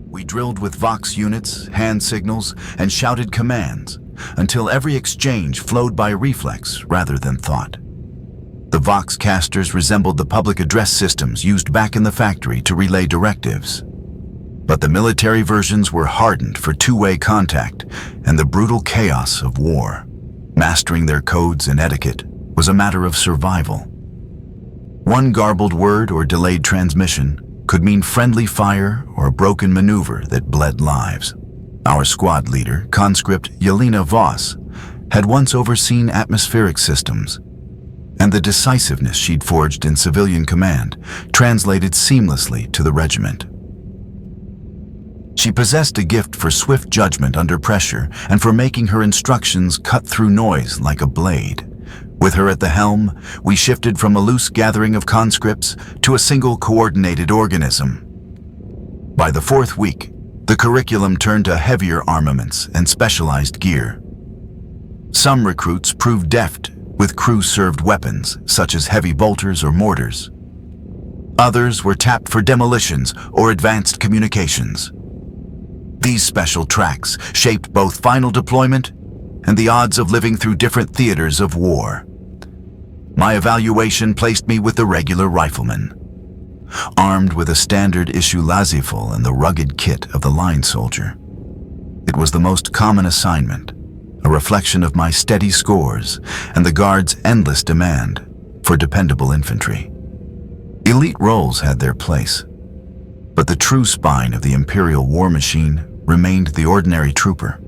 We drilled with Vox units, hand signals, and shouted commands until every exchange flowed by reflex rather than thought. The Vox casters resembled the public address systems used back in the factory to relay directives. But the military versions were hardened for two-way contact and the brutal chaos of war. Mastering their codes and etiquette was a matter of survival. One garbled word or delayed transmission could mean friendly fire or a broken maneuver that bled lives. Our squad leader, conscript Yelena Voss, had once overseen atmospheric systems, and the decisiveness she'd forged in civilian command translated seamlessly to the regiment. She possessed a gift for swift judgment under pressure and for making her instructions cut through noise like a blade. With her at the helm, we shifted from a loose gathering of conscripts to a single coordinated organism. By the fourth week, the curriculum turned to heavier armaments and specialized gear. Some recruits proved deft with crew-served weapons, such as heavy bolters or mortars. Others were tapped for demolitions or advanced communications. These special tracks shaped both final deployment and the odds of living through different theaters of war. My evaluation placed me with the regular rifleman, armed with a standard-issue laziful and the rugged kit of the line soldier. It was the most common assignment, a reflection of my steady scores and the Guard's endless demand for dependable infantry. Elite roles had their place, but the true spine of the Imperial war machine remained the ordinary trooper,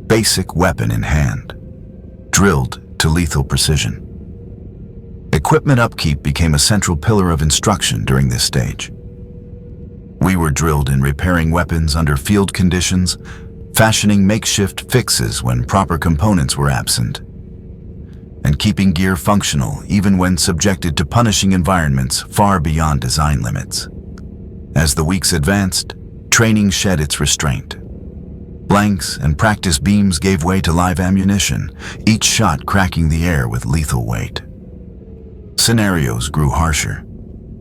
basic weapon in hand, drilled to lethal precision. Equipment upkeep became a central pillar of instruction during this stage. We were drilled in repairing weapons under field conditions, fashioning makeshift fixes when proper components were absent, and keeping gear functional even when subjected to punishing environments far beyond design limits. As the weeks advanced, training shed its restraint. Blanks and practice beams gave way to live ammunition, each shot cracking the air with lethal weight. Scenarios grew harsher,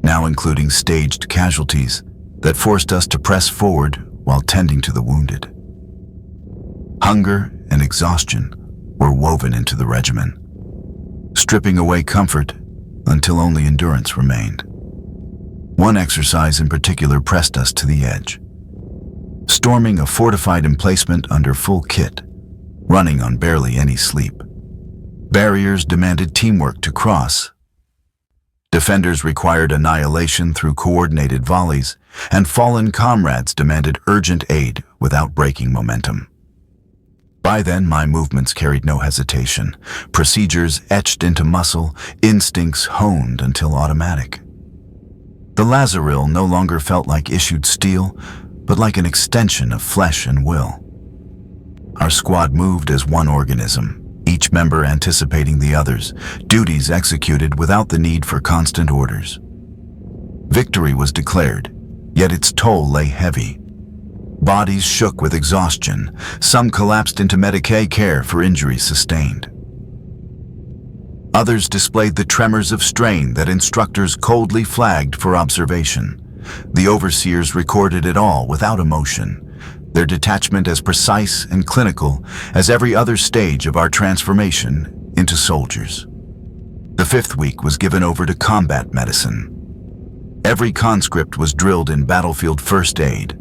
now including staged casualties that forced us to press forward while tending to the wounded. Hunger and exhaustion were woven into the regimen, stripping away comfort until only endurance remained. One exercise in particular pressed us to the edge. Storming a fortified emplacement under full kit, running on barely any sleep. Barriers demanded teamwork to cross. Defenders required annihilation through coordinated volleys, and fallen comrades demanded urgent aid without breaking momentum. By then, my movements carried no hesitation, procedures etched into muscle, instincts honed until automatic. The lazaril no longer felt like issued steel, but like an extension of flesh and will. Our squad moved as one organism, each member anticipating the others, duties executed without the need for constant orders. Victory was declared, yet its toll lay heavy. Bodies shook with exhaustion, some collapsed into Medicaid care for injuries sustained. Others displayed the tremors of strain that instructors coldly flagged for observation. The overseers recorded it all without emotion, their detachment as precise and clinical as every other stage of our transformation into soldiers. The 5th week was given over to combat medicine. Every conscript was drilled in battlefield first aid,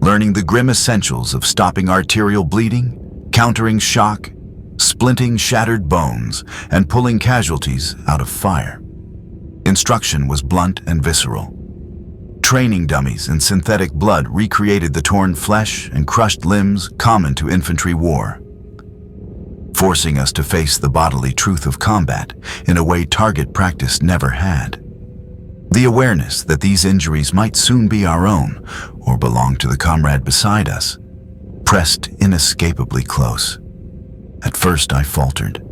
learning the grim essentials of stopping arterial bleeding, countering shock, splinting shattered bones, and pulling casualties out of fire. Instruction was blunt and visceral. Training dummies in synthetic blood recreated the torn flesh and crushed limbs common to infantry war, forcing us to face the bodily truth of combat in a way target practice never had. The awareness that these injuries might soon be our own or belong to the comrade beside us pressed inescapably close. At first I faltered.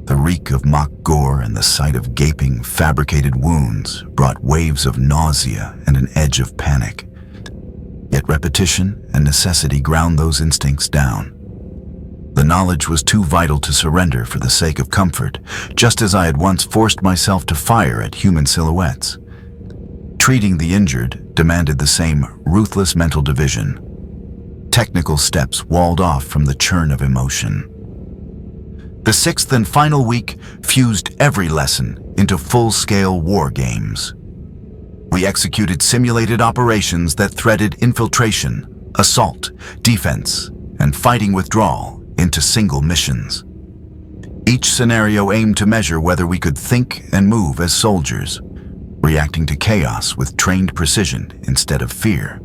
The reek of mock gore and the sight of gaping, fabricated wounds brought waves of nausea and an edge of panic. Yet repetition and necessity ground those instincts down. The knowledge was too vital to surrender for the sake of comfort, just as I had once forced myself to fire at human silhouettes. Treating the injured demanded the same ruthless mental division. Technical steps walled off from the churn of emotion. The 6th and final week fused every lesson into full-scale war games. We executed simulated operations that threaded infiltration, assault, defense, and fighting withdrawal into single missions. Each scenario aimed to measure whether we could think and move as soldiers, reacting to chaos with trained precision instead of fear.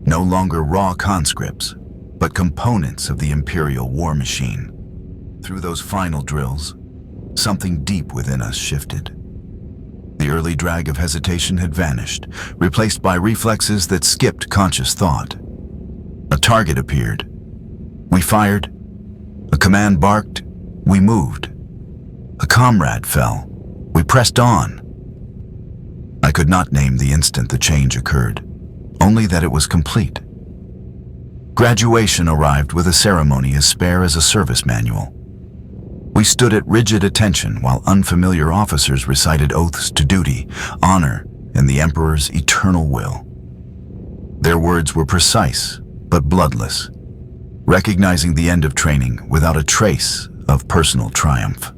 No longer raw conscripts, but components of the Imperial war machine. Through those final drills, something deep within us shifted. The early drag of hesitation had vanished, replaced by reflexes that skipped conscious thought. A target appeared. We fired. A command barked. We moved. A comrade fell. We pressed on. I could not name the instant the change occurred, only that it was complete. Graduation arrived with a ceremony as spare as a service manual. We stood at rigid attention while unfamiliar officers recited oaths to duty, honor, and the Emperor's eternal will. Their words were precise, but bloodless, recognizing the end of training without a trace of personal triumph.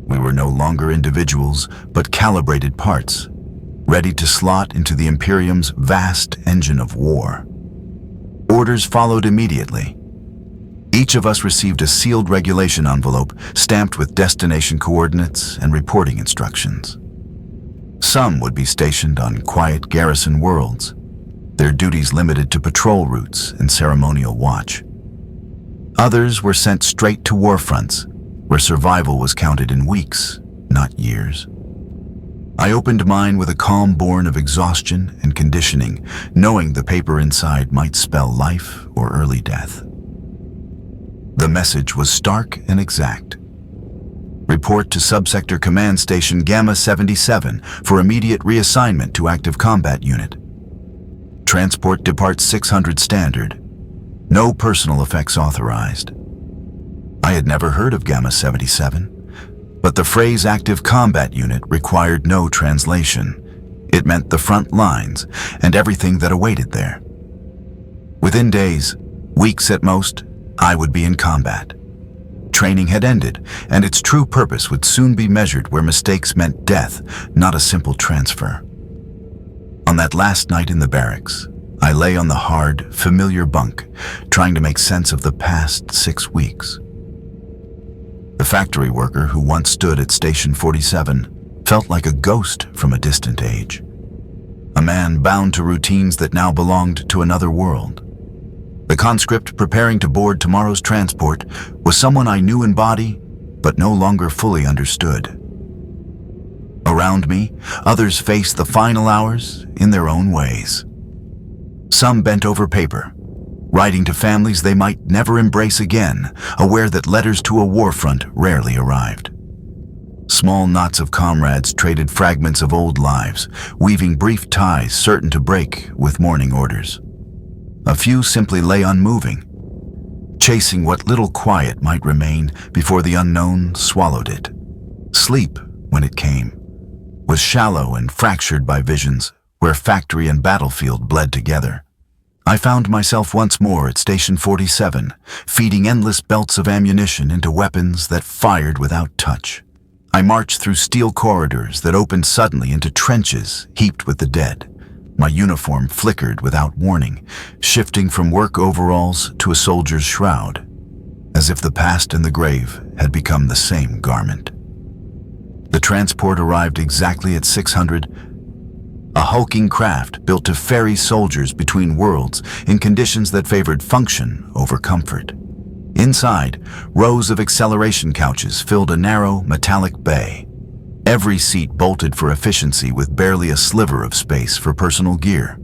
We were no longer individuals, but calibrated parts, ready to slot into the Imperium's vast engine of war. Orders followed immediately. Each of us received a sealed regulation envelope stamped with destination coordinates and reporting instructions. Some would be stationed on quiet garrison worlds, their duties limited to patrol routes and ceremonial watch. Others were sent straight to war fronts, where survival was counted in weeks, not years. I opened mine with a calm born of exhaustion and conditioning, knowing the paper inside might spell life or early death. The message was stark and exact. Report to Subsector Command Station Gamma 77 for immediate reassignment to active combat unit. Transport departs 600 standard. No personal effects authorized. I had never heard of Gamma 77, but the phrase active combat unit required no translation. It meant the front lines and everything that awaited there. Within days, weeks at most, I would be in combat. Training had ended, and its true purpose would soon be measured where mistakes meant death, not a simple transfer. On that last night in the barracks, I lay on the hard, familiar bunk, trying to make sense of the past 6 weeks. The factory worker who once stood at Station 47 felt like a ghost from a distant age. A man bound to routines that now belonged to another world. The conscript preparing to board tomorrow's transport was someone I knew in body, but no longer fully understood. Around me, others faced the final hours in their own ways. Some bent over paper, writing to families they might never embrace again, aware that letters to a war front rarely arrived. Small knots of comrades traded fragments of old lives, weaving brief ties certain to break with morning orders. A few simply lay unmoving, chasing what little quiet might remain before the unknown swallowed it. Sleep, when it came, was shallow and fractured by visions where factory and battlefield bled together. I found myself once more at Station 47, feeding endless belts of ammunition into weapons that fired without touch. I marched through steel corridors that opened suddenly into trenches heaped with the dead. My uniform flickered without warning, shifting from work overalls to a soldier's shroud, as if the past and the grave had become the same garment. The transport arrived exactly at 600, a hulking craft built to ferry soldiers between worlds in conditions that favored function over comfort. Inside, rows of acceleration couches filled a narrow, metallic bay. Every seat bolted for efficiency with barely a sliver of space for personal gear.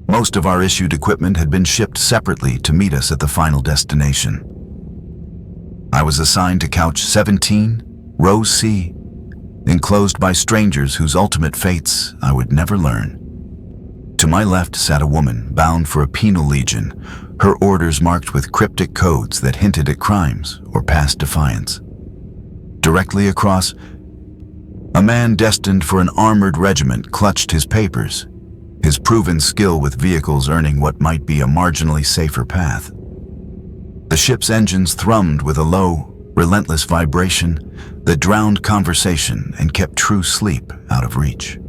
Most of our issued equipment had been shipped separately to meet us at the final destination. I was assigned to couch 17, row C, enclosed by strangers whose ultimate fates I would never learn. To my left sat a woman bound for a penal legion, her orders marked with cryptic codes that hinted at crimes or past defiance. Directly across, a man destined for an armored regiment clutched his papers, his proven skill with vehicles earning what might be a marginally safer path. The ship's engines thrummed with a low, relentless vibration that drowned conversation and kept true sleep out of reach.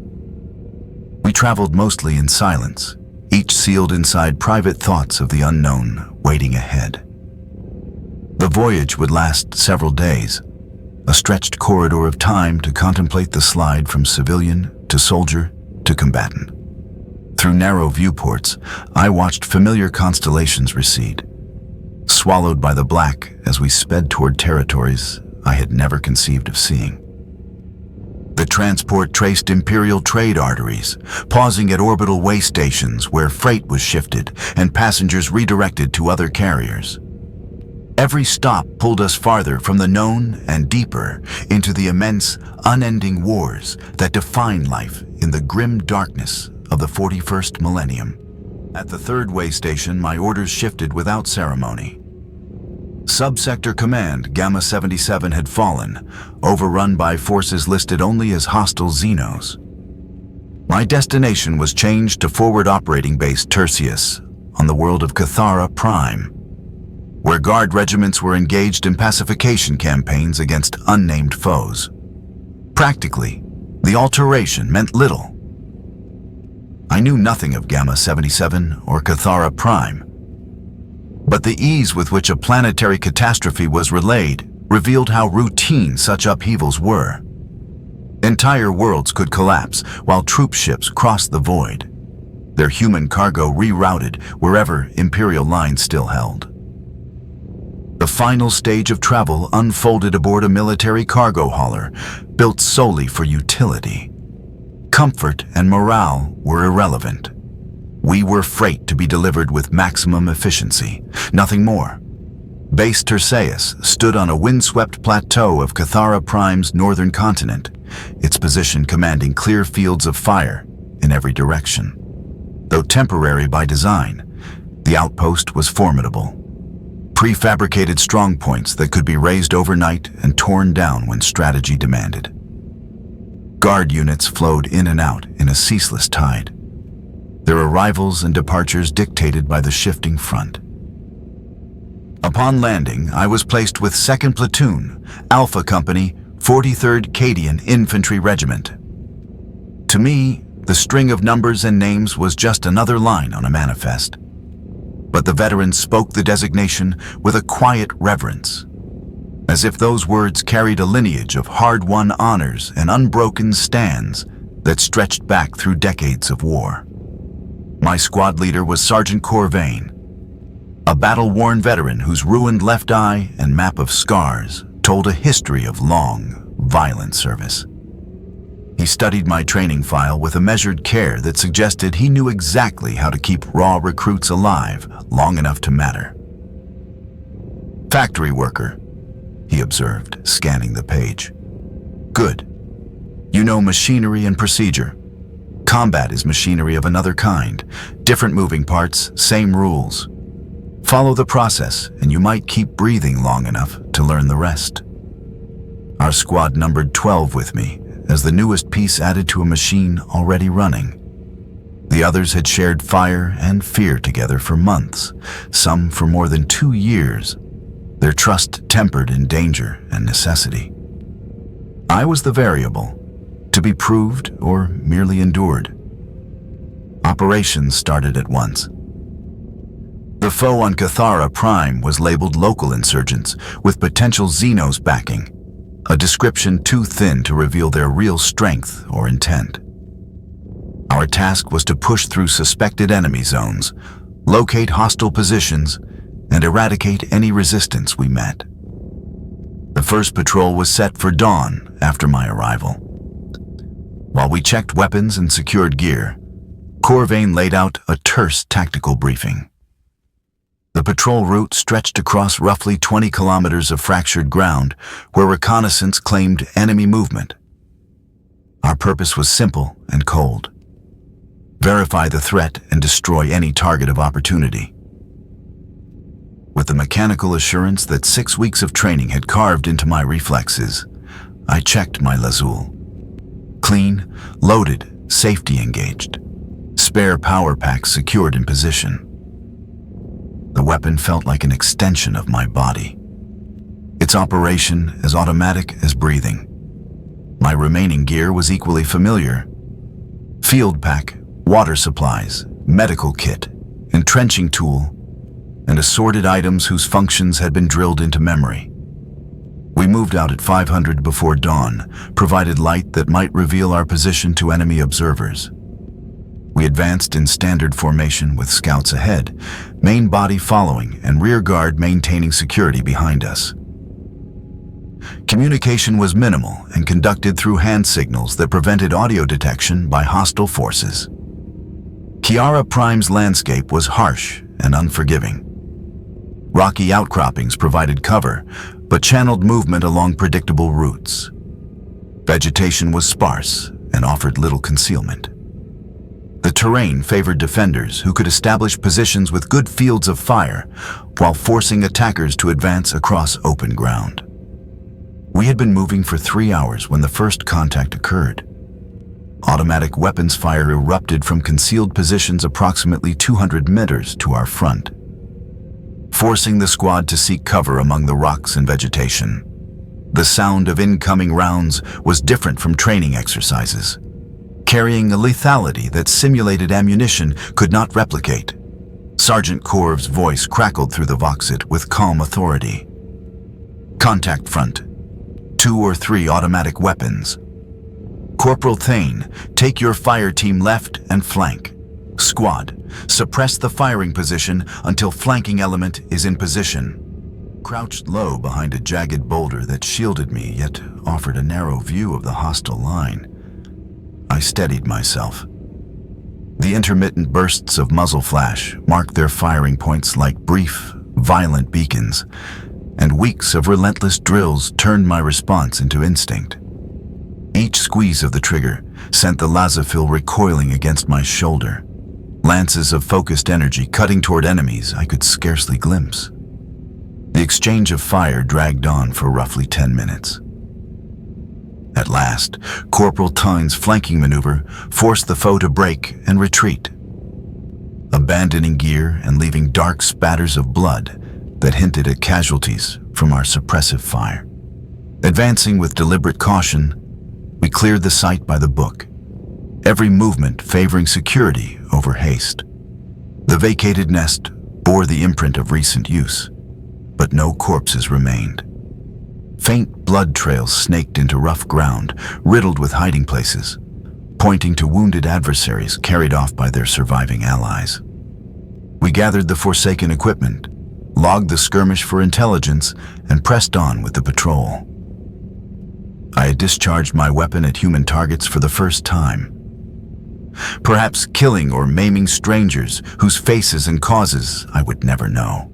We traveled mostly in silence, each sealed inside private thoughts of the unknown waiting ahead. The voyage would last several days, a stretched corridor of time to contemplate the slide from civilian to soldier to combatant. Through narrow viewports, I watched familiar constellations recede, swallowed by the black as we sped toward territories I had never conceived of seeing. The transport traced Imperial trade arteries, pausing at orbital way stations where freight was shifted and passengers redirected to other carriers. Every stop pulled us farther from the known and deeper into the immense, unending wars that define life in the grim darkness of the 41st millennium. At the third way station, my orders shifted without ceremony. Subsector Command Gamma 77 had fallen, overrun by forces listed only as hostile Xenos. My destination was changed to Forward Operating Base Tertius on the world of Cathara Prime. where Guard regiments were engaged in pacification campaigns against unnamed foes. Practically, the alteration meant little. I knew nothing of Gamma 77 or Cathara Prime, but the ease with which a planetary catastrophe was relayed revealed how routine such upheavals were. Entire worlds could collapse while troop ships crossed the void, their human cargo rerouted wherever Imperial lines still held. The final stage of travel unfolded aboard a military cargo hauler built solely for utility. Comfort and morale were irrelevant. We were freight to be delivered with maximum efficiency, nothing more. Base Terseus stood on a windswept plateau of Cathara Prime's northern continent, its position commanding clear fields of fire in every direction. Though temporary by design, the outpost was formidable. Prefabricated strongpoints that could be raised overnight and torn down when strategy demanded. Guard units flowed in and out in a ceaseless tide, their arrivals and departures dictated by the shifting front. Upon landing, I was placed with 2nd Platoon, Alpha Company, 43rd Cadian Infantry Regiment. To me, the string of numbers and names was just another line on a manifest. But the veterans spoke the designation with a quiet reverence, as if those words carried a lineage of hard-won honors and unbroken stands that stretched back through decades of war. My squad leader was Sergeant Corvain, a battle-worn veteran whose ruined left eye and map of scars told a history of long, violent service. He studied my training file with a measured care that suggested he knew exactly how to keep raw recruits alive long enough to matter. "Factory worker," he observed, scanning the page. "Good. You know machinery and procedure. Combat is machinery of another kind. Different moving parts, same rules. Follow the process, and you might keep breathing long enough to learn the rest." Our squad numbered 12 with me, as the newest piece added to a machine already running. The others had shared fire and fear together for months, some for more than 2 years, their trust tempered in danger and necessity. I was the variable, to be proved or merely endured. Operations started at once. The foe on Cathara Prime was labeled local insurgents with potential Xenos backing, a description too thin to reveal their real strength or intent. Our task was to push through suspected enemy zones, locate hostile positions, and eradicate any resistance we met. The first patrol was set for dawn after my arrival. While we checked weapons and secured gear, Corvain laid out a terse tactical briefing. The patrol route stretched across roughly 20 kilometers of fractured ground where reconnaissance claimed enemy movement. Our purpose was simple and cold. Verify the threat and destroy any target of opportunity. With the mechanical assurance that 6 weeks of training had carved into my reflexes, I checked my Lazul. Clean, loaded, safety engaged. Spare power packs secured in position. The weapon felt like an extension of my body. Its operation as automatic as breathing. My remaining gear was equally familiar. Field pack, water supplies, medical kit, entrenching tool, and assorted items whose functions had been drilled into memory. We moved out at 500 before dawn, provided light that might reveal our position to enemy observers. We advanced in standard formation with scouts ahead, main body following and rear guard maintaining security behind us. Communication was minimal and conducted through hand signals that prevented audio detection by hostile forces. Cathara Prime's landscape was harsh and unforgiving. Rocky outcroppings provided cover, but channeled movement along predictable routes. Vegetation was sparse and offered little concealment. The terrain favored defenders who could establish positions with good fields of fire while forcing attackers to advance across open ground. We had been moving for 3 hours when the first contact occurred. Automatic weapons fire erupted from concealed positions approximately 200 meters to our front. forcing the squad to seek cover among the rocks and vegetation. The sound of incoming rounds was different from training exercises, carrying a lethality that simulated ammunition could not replicate. Sergeant Corv's voice crackled through the voxit with calm authority. Contact front. 2 or 3 automatic weapons. Corporal Thane, take your fire team left and flank. Squad, suppress the firing position until flanking element is in position. Crouched low behind a jagged boulder that shielded me yet offered a narrow view of the hostile line, I steadied myself. The intermittent bursts of muzzle flash marked their firing points like brief, violent beacons, and weeks of relentless drills turned my response into instinct. Each squeeze of the trigger sent the lazafil recoiling against my shoulder, lances of focused energy cutting toward enemies I could scarcely glimpse. The exchange of fire dragged on for roughly 10 minutes. At last, Corporal Thane's flanking maneuver forced the foe to break and retreat, abandoning gear and leaving dark spatters of blood that hinted at casualties from our suppressive fire. Advancing with deliberate caution, we cleared the site by the book, every movement favoring security over haste. The vacated nest bore the imprint of recent use, but no corpses remained. Faint blood trails snaked into rough ground, riddled with hiding places, pointing to wounded adversaries carried off by their surviving allies. We gathered the forsaken equipment, logged the skirmish for intelligence, and pressed on with the patrol. I had discharged my weapon at human targets for the first time. Perhaps killing or maiming strangers whose faces and causes I would never know.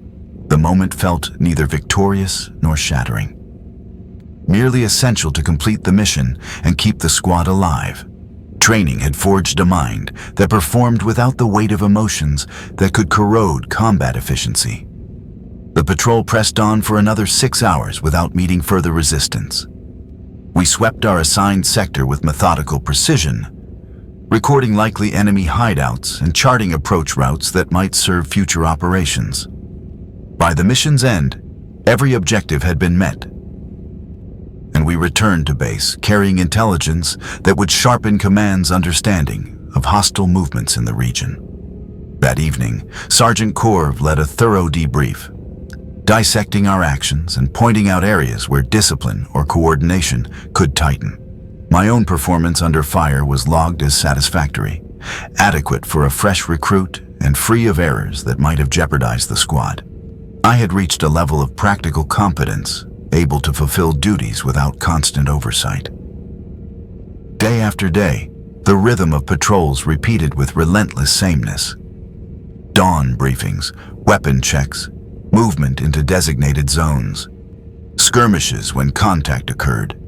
The moment felt neither victorious nor shattering. Merely essential to complete the mission and keep the squad alive. Training had forged a mind that performed without the weight of emotions that could corrode combat efficiency. The patrol pressed on for another 6 hours without meeting further resistance. We swept our assigned sector with methodical precision, recording likely enemy hideouts and charting approach routes that might serve future operations. By the mission's end, every objective had been met, and we returned to base carrying intelligence that would sharpen command's understanding of hostile movements in the region. That evening, Sergeant Corv led a thorough debrief, dissecting our actions and pointing out areas where discipline or coordination could tighten. My own performance under fire was logged as satisfactory, adequate for a fresh recruit and free of errors that might have jeopardized the squad. I had reached a level of practical competence, able to fulfill duties without constant oversight. Day after day, the rhythm of patrols repeated with relentless sameness. Dawn briefings, weapon checks, movement into designated zones, skirmishes when contact occurred,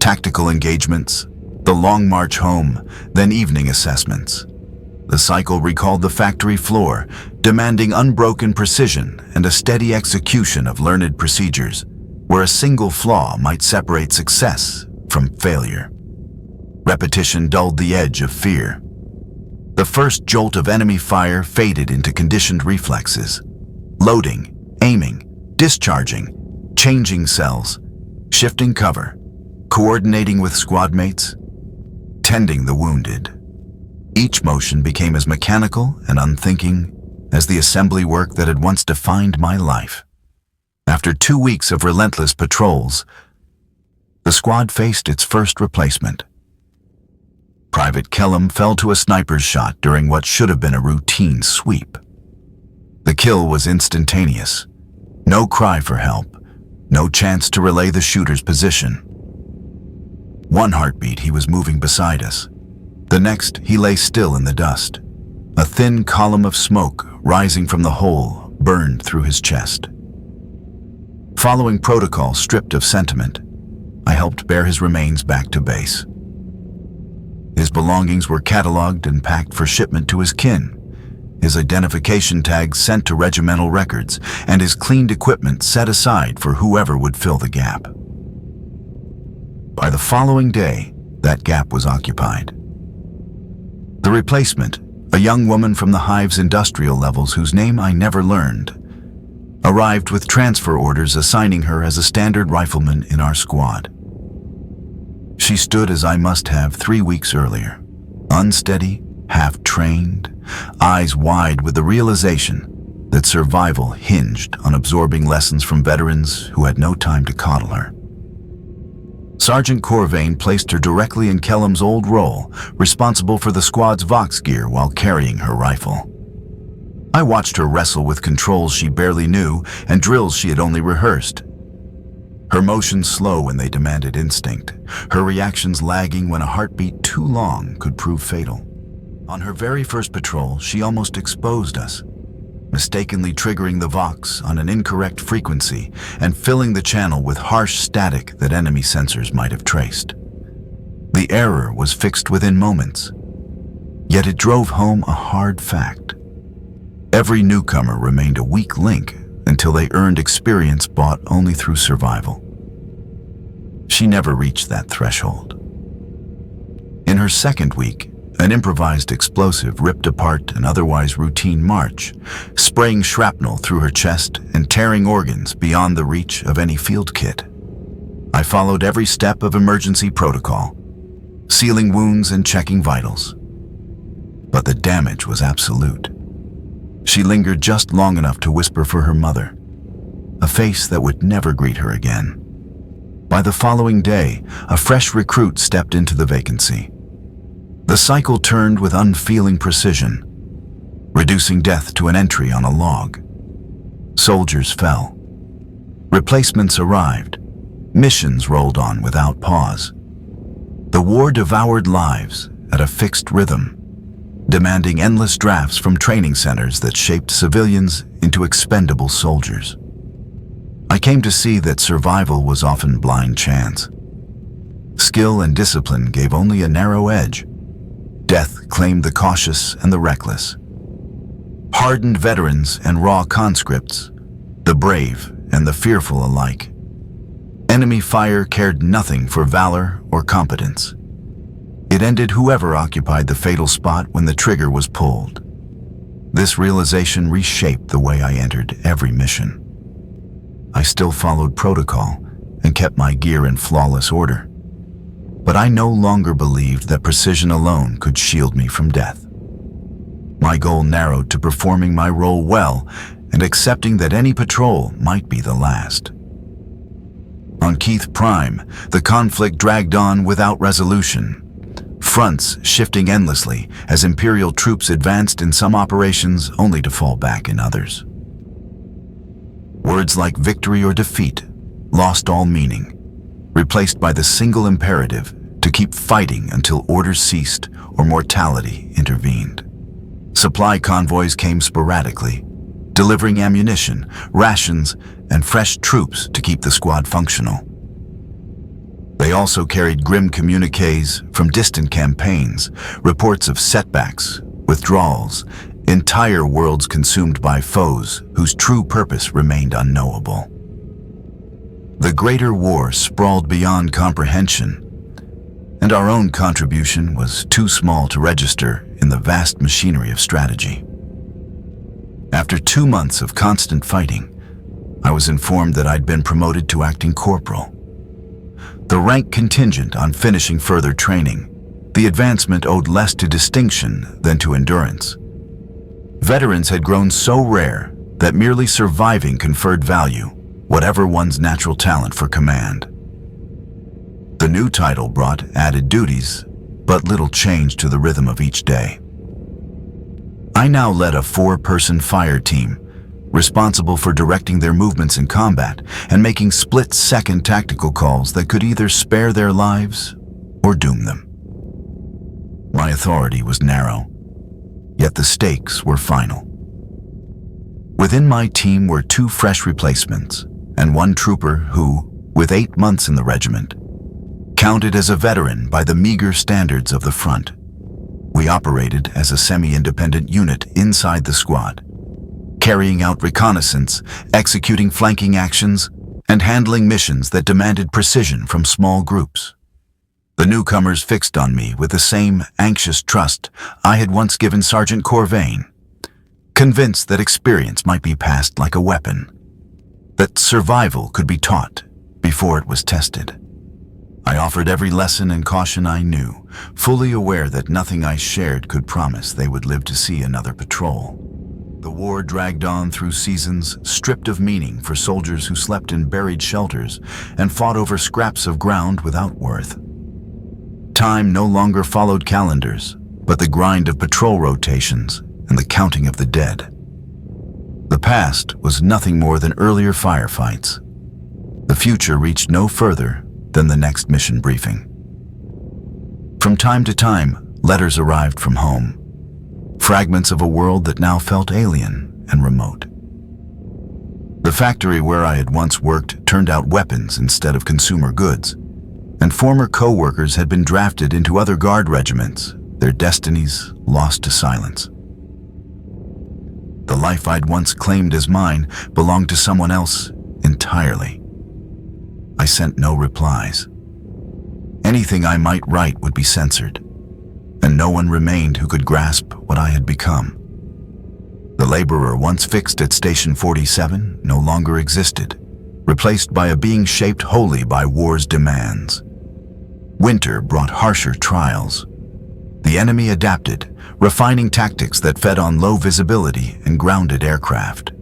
tactical engagements, the long march home, then evening assessments. The cycle recalled the factory floor, demanding unbroken precision and a steady execution of learned procedures, where a single flaw might separate success from failure. Repetition dulled the edge of fear. The first jolt of enemy fire faded into conditioned reflexes. Loading, aiming, discharging, changing cells, shifting cover, coordinating with squad mates, tending the wounded. Each motion became as mechanical and unthinking as the assembly work that had once defined my life. After 2 weeks of relentless patrols, the squad faced its first replacement. Private Kellum fell to a sniper's shot during what should have been a routine sweep. The kill was instantaneous. No cry for help, no chance to relay the shooter's position. One heartbeat, he was moving beside us. The next, he lay still in the dust. A thin column of smoke rising from the hole burned through his chest. Following protocol stripped of sentiment, I helped bear his remains back to base. His belongings were cataloged and packed for shipment to his kin, his identification tags sent to regimental records, and his cleaned equipment set aside for whoever would fill the gap. By the following day, that gap was occupied. The replacement, a young woman from the hive's industrial levels whose name I never learned, arrived with transfer orders assigning her as a standard rifleman in our squad. She stood as I must have 3 weeks earlier, unsteady, half-trained, eyes wide with the realization that survival hinged on absorbing lessons from veterans who had no time to coddle her. Sergeant Corvain placed her directly in Kellum's old role, responsible for the squad's Vox gear while carrying her rifle. I watched her wrestle with controls she barely knew and drills she had only rehearsed. Her motions slow when they demanded instinct, her reactions lagging when a heartbeat too long could prove fatal. On her very first patrol, she almost exposed us, mistakenly triggering the Vox on an incorrect frequency and filling the channel with harsh static that enemy sensors might have traced. The error was fixed within moments, yet it drove home a hard fact. Every newcomer remained a weak link until they earned experience bought only through survival. She never reached that threshold. In her second week, an improvised explosive ripped apart an otherwise routine march, spraying shrapnel through her chest and tearing organs beyond the reach of any field kit. I followed every step of emergency protocol, sealing wounds and checking vitals. But the damage was absolute. She lingered just long enough to whisper for her mother, a face that would never greet her again. By the following day, a fresh recruit stepped into the vacancy. The cycle turned with unfeeling precision, reducing death to an entry on a log. Soldiers fell. Replacements arrived. Missions rolled on without pause. The war devoured lives at a fixed rhythm, demanding endless drafts from training centers that shaped civilians into expendable soldiers. I came to see that survival was often blind chance. Skill and discipline gave only a narrow edge. Death claimed the cautious and the reckless. Hardened veterans and raw conscripts, the brave and the fearful alike. Enemy fire cared nothing for valor or competence. It ended whoever occupied the fatal spot when the trigger was pulled. This realization reshaped the way I entered every mission. I still followed protocol and kept my gear in flawless order. But I no longer believed that precision alone could shield me from death. My goal narrowed to performing my role well and accepting that any patrol might be the last. On Keith Prime, the conflict dragged on without resolution, fronts shifting endlessly as Imperial troops advanced in some operations only to fall back in others. Words like victory or defeat lost all meaning, replaced by the single imperative to keep fighting until orders ceased or mortality intervened. Supply convoys came sporadically, delivering ammunition, rations, and fresh troops to keep the squad functional. They also carried grim communiques from distant campaigns, reports of setbacks, withdrawals, entire worlds consumed by foes whose true purpose remained unknowable. The greater war sprawled beyond comprehension, and our own contribution was too small to register in the vast machinery of strategy. After 2 months of constant fighting, I was informed that I'd been promoted to acting corporal. The rank contingent on finishing further training, the advancement owed less to distinction than to endurance. Veterans had grown so rare that merely surviving conferred value, whatever one's natural talent for command. The new title brought added duties, but little change to the rhythm of each day. I now led a 4-person fire team, responsible for directing their movements in combat and making split-second tactical calls that could either spare their lives or doom them. My authority was narrow, yet the stakes were final. Within my team were 2 fresh replacements and 1 trooper who, with 8 months in the regiment, counted as a veteran by the meager standards of the front. We operated as a semi-independent unit inside the squad, carrying out reconnaissance, executing flanking actions, and handling missions that demanded precision from small groups. The newcomers fixed on me with the same anxious trust I had once given Sergeant Corvain, convinced that experience might be passed like a weapon. that survival could be taught before it was tested. I offered every lesson and caution I knew, fully aware that nothing I shared could promise they would live to see another patrol. The war dragged on through seasons, stripped of meaning for soldiers who slept in buried shelters and fought over scraps of ground without worth. Time no longer followed calendars, but the grind of patrol rotations and the counting of the dead. The past was nothing more than earlier firefights. The future reached no further than the next mission briefing. From time to time, letters arrived from home, fragments of a world that now felt alien and remote. The factory where I had once worked turned out weapons instead of consumer goods, and former co-workers had been drafted into other guard regiments, their destinies lost to silence. The life I'd once claimed as mine belonged to someone else entirely. I sent no replies. Anything I might write would be censored, and no one remained who could grasp what I had become. The laborer once fixed at Station 47 no longer existed, replaced by a being shaped wholly by war's demands. Winter brought harsher trials. The enemy adapted, refining tactics that fed on low visibility and grounded aircraft.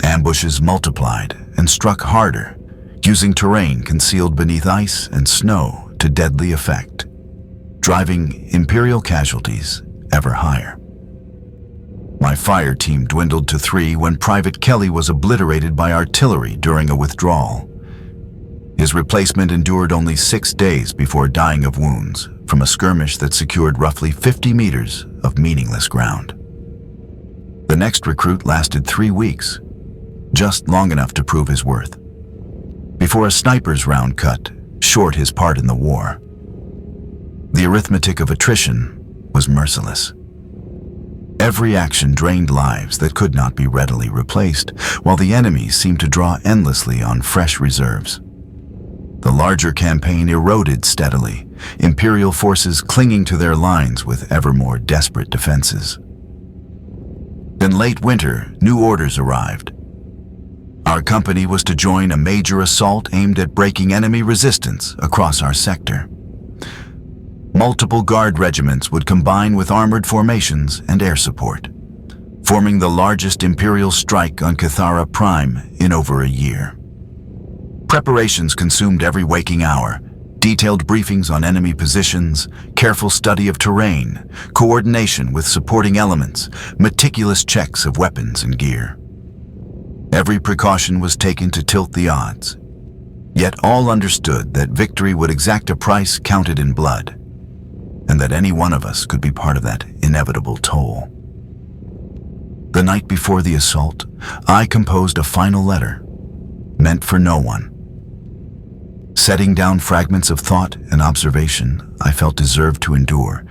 Ambushes multiplied and struck harder, using terrain concealed beneath ice and snow to deadly effect, driving Imperial casualties ever higher. My fire team dwindled to 3 when Private Kelly was obliterated by artillery during a withdrawal. His replacement endured only 6 days before dying of wounds from a skirmish that secured roughly 50 meters of meaningless ground. The next recruit lasted 3 weeks, just long enough to prove his worth, before a sniper's round cut short his part in the war. The arithmetic of attrition was merciless. Every action drained lives that could not be readily replaced, while the enemy seemed to draw endlessly on fresh reserves. The larger campaign eroded steadily, Imperial forces clinging to their lines with ever more desperate defenses. In late winter, new orders arrived. Our company was to join a major assault aimed at breaking enemy resistance across our sector. Multiple guard regiments would combine with armored formations and air support, forming the largest Imperial strike on Cathara Prime in over a year. Preparations consumed every waking hour, detailed briefings on enemy positions, careful study of terrain, coordination with supporting elements, meticulous checks of weapons and gear. Every precaution was taken to tilt the odds, yet all understood that victory would exact a price counted in blood, and that any one of us could be part of that inevitable toll. The night before the assault, I composed a final letter, meant for no one. Setting down fragments of thought and observation I felt deserved to endure,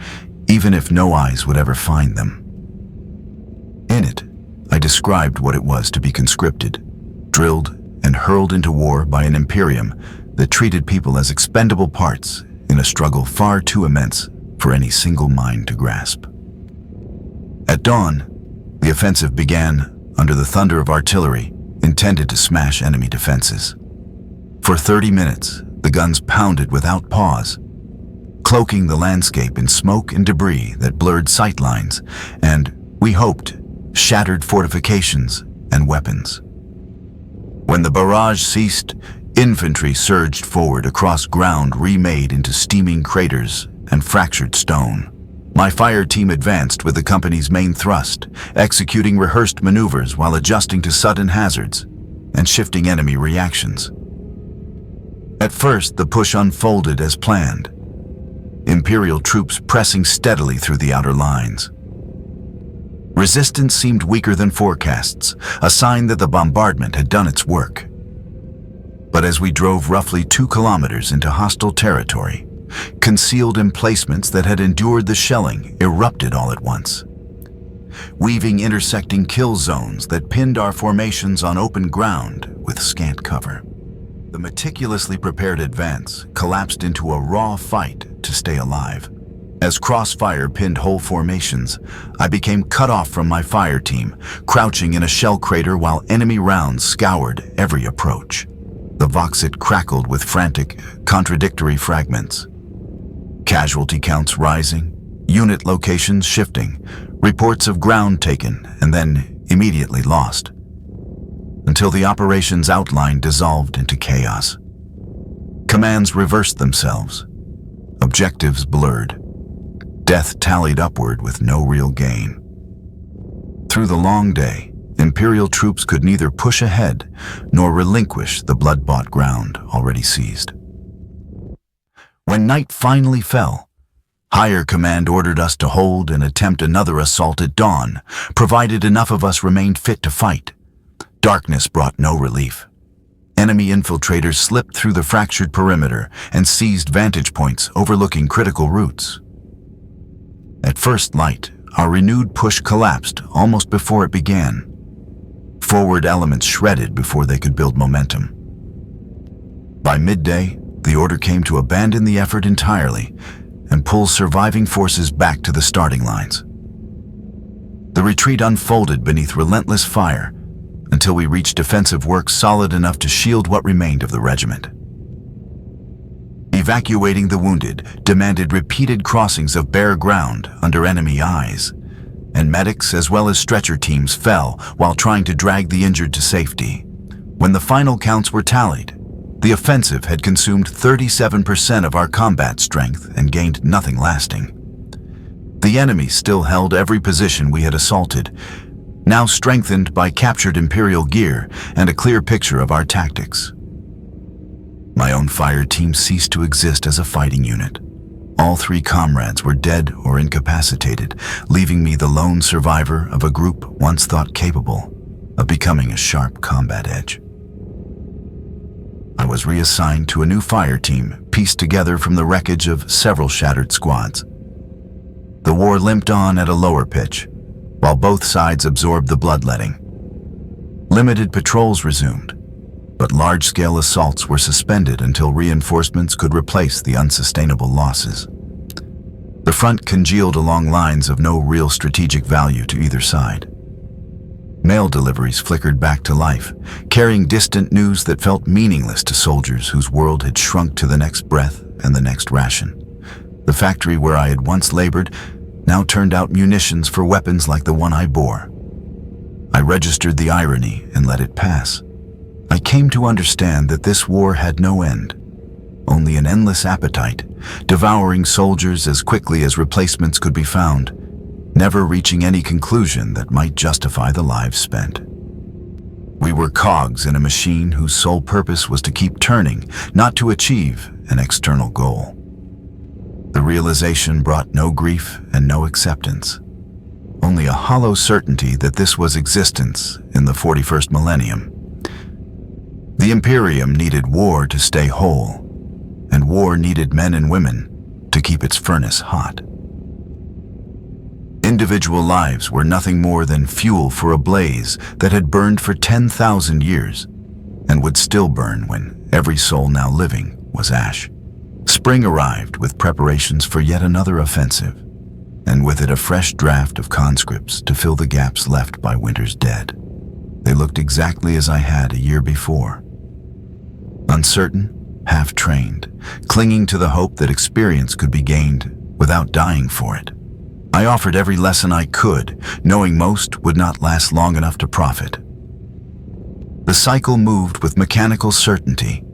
even if no eyes would ever find them. In it, I described what it was to be conscripted, drilled, and hurled into war by an Imperium that treated people as expendable parts in a struggle far too immense for any single mind to grasp. At dawn, the offensive began under the thunder of artillery intended to smash enemy defenses. For 30 minutes, the guns pounded without pause, cloaking the landscape in smoke and debris that blurred sightlines and, we hoped, shattered fortifications and weapons. When the barrage ceased, infantry surged forward across ground remade into steaming craters and fractured stone. My fire team advanced with the company's main thrust, executing rehearsed maneuvers while adjusting to sudden hazards and shifting enemy reactions. At first, the push unfolded as planned, Imperial troops pressing steadily through the outer lines. Resistance seemed weaker than forecasts, a sign that the bombardment had done its work. But as we drove roughly 2 kilometers into hostile territory, concealed emplacements that had endured the shelling erupted all at once, weaving intersecting kill zones that pinned our formations on open ground with scant cover. The meticulously prepared advance collapsed into a raw fight to stay alive, As crossfire pinned whole formations, I became cut off from my fire team, crouching in a shell crater while enemy rounds scoured every approach. The Voxit crackled with frantic, contradictory fragments. Casualty counts rising, unit locations shifting, reports of ground taken and then immediately lost, until the operation's outline dissolved into chaos. Commands reversed themselves, objectives blurred. Death tallied upward with no real gain. Through the long day, Imperial troops could neither push ahead nor relinquish the blood-bought ground already seized. When night finally fell, higher command ordered us to hold and attempt another assault at dawn, provided enough of us remained fit to fight. Darkness brought no relief. Enemy infiltrators slipped through the fractured perimeter and seized vantage points overlooking critical routes. At first light, our renewed push collapsed almost before it began. Forward elements shredded before they could build momentum. By midday, the order came to abandon the effort entirely and pull surviving forces back to the starting lines. The retreat unfolded beneath relentless fire until we reached defensive works solid enough to shield what remained of the regiment. Evacuating the wounded demanded repeated crossings of bare ground under enemy eyes, and medics as well as stretcher teams fell while trying to drag the injured to safety. When the final counts were tallied, the offensive had consumed 37% of our combat strength and gained nothing lasting. The enemy still held every position we had assaulted, now strengthened by captured Imperial gear and a clear picture of our tactics. My own fire team ceased to exist as a fighting unit. All 3 comrades were dead or incapacitated, leaving me the lone survivor of a group once thought capable of becoming a sharp combat edge. I was reassigned to a new fire team, pieced together from the wreckage of several shattered squads. The war limped on at a lower pitch, while both sides absorbed the bloodletting. Limited patrols resumed, but large-scale assaults were suspended until reinforcements could replace the unsustainable losses. The front congealed along lines of no real strategic value to either side. Mail deliveries flickered back to life, carrying distant news that felt meaningless to soldiers whose world had shrunk to the next breath and the next ration. The factory where I had once labored now turned out munitions for weapons like the one I bore. I registered the irony and let it pass. I came to understand that this war had no end, only an endless appetite, devouring soldiers as quickly as replacements could be found, never reaching any conclusion that might justify the lives spent. We were cogs in a machine whose sole purpose was to keep turning, not to achieve an external goal. The realization brought no grief and no acceptance, only a hollow certainty that this was existence in the 41st millennium. The Imperium needed war to stay whole, and war needed men and women to keep its furnace hot. Individual lives were nothing more than fuel for a blaze that had burned for 10,000 years and would still burn when every soul now living was ash. Spring arrived with preparations for yet another offensive, and with it a fresh draft of conscripts to fill the gaps left by winter's dead. They looked exactly as I had a year before. Uncertain, half-trained, clinging to the hope that experience could be gained without dying for it. I offered every lesson I could, knowing most would not last long enough to profit. The cycle moved with mechanical certainty.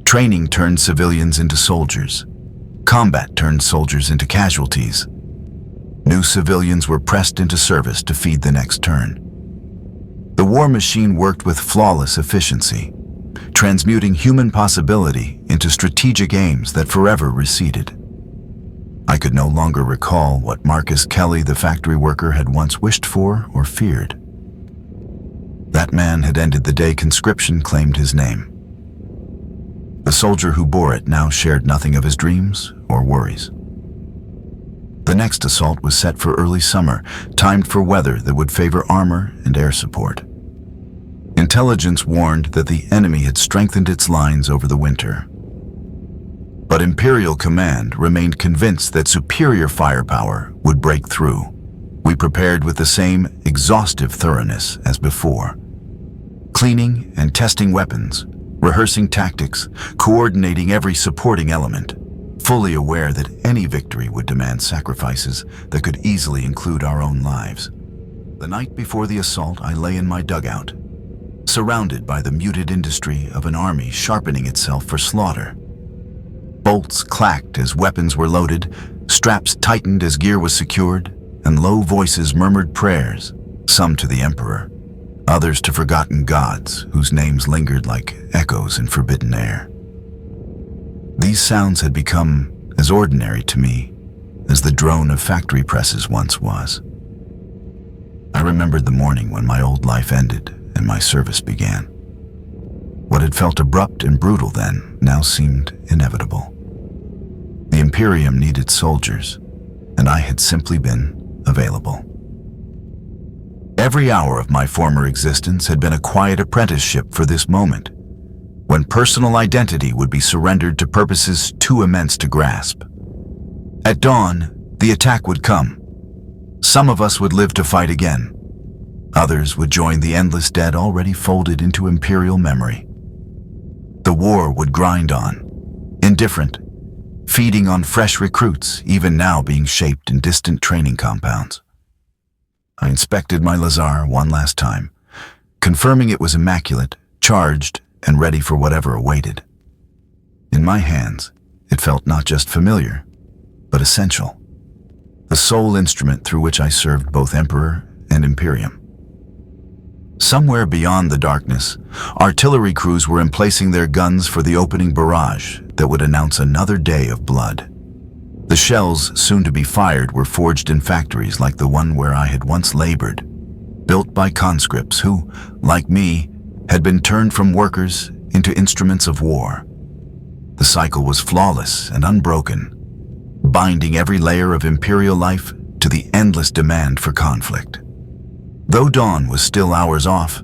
Training turned civilians into soldiers. Combat turned soldiers into casualties. New civilians were pressed into service to feed the next turn. The war machine worked with flawless efficiency, transmuting human possibility into strategic aims that forever receded. I could no longer recall what Marcus Kelly, the factory worker, had once wished for or feared. That man had ended the day conscription claimed his name. The soldier who bore it now shared nothing of his dreams or worries. The next assault was set for early summer, timed for weather that would favor armor and air support. Intelligence warned that the enemy had strengthened its lines over the winter. But Imperial Command remained convinced that superior firepower would break through. We prepared with the same exhaustive thoroughness as before, cleaning and testing weapons, rehearsing tactics, coordinating every supporting element, fully aware that any victory would demand sacrifices that could easily include our own lives. The night before the assault, I lay in my dugout, surrounded by the muted industry of an army sharpening itself for slaughter. Bolts clacked as weapons were loaded, straps tightened as gear was secured, and low voices murmured prayers, some to the Emperor, others to forgotten gods whose names lingered like echoes in forbidden air. These sounds had become as ordinary to me as the drone of factory presses once was. I remembered the morning when my old life ended and my service began. What had felt abrupt and brutal then now seemed inevitable. The Imperium needed soldiers, and I had simply been available. Every hour of my former existence had been a quiet apprenticeship for this moment, when personal identity would be surrendered to purposes too immense to grasp. At dawn, the attack would come. Some of us would live to fight again. Others would join the endless dead already folded into Imperial memory. The war would grind on, indifferent, feeding on fresh recruits, even now being shaped in distant training compounds. I inspected my Lazar one last time, confirming it was immaculate, charged, and ready for whatever awaited. In my hands, it felt not just familiar, but essential. The sole instrument through which I served both Emperor and Imperium. Somewhere beyond the darkness, artillery crews were emplacing their guns for the opening barrage that would announce another day of blood. The shells soon to be fired were forged in factories like the one where I had once labored, built by conscripts who, like me, had been turned from workers into instruments of war. The cycle was flawless and unbroken, binding every layer of Imperial life to the endless demand for conflict. Though dawn was still hours off,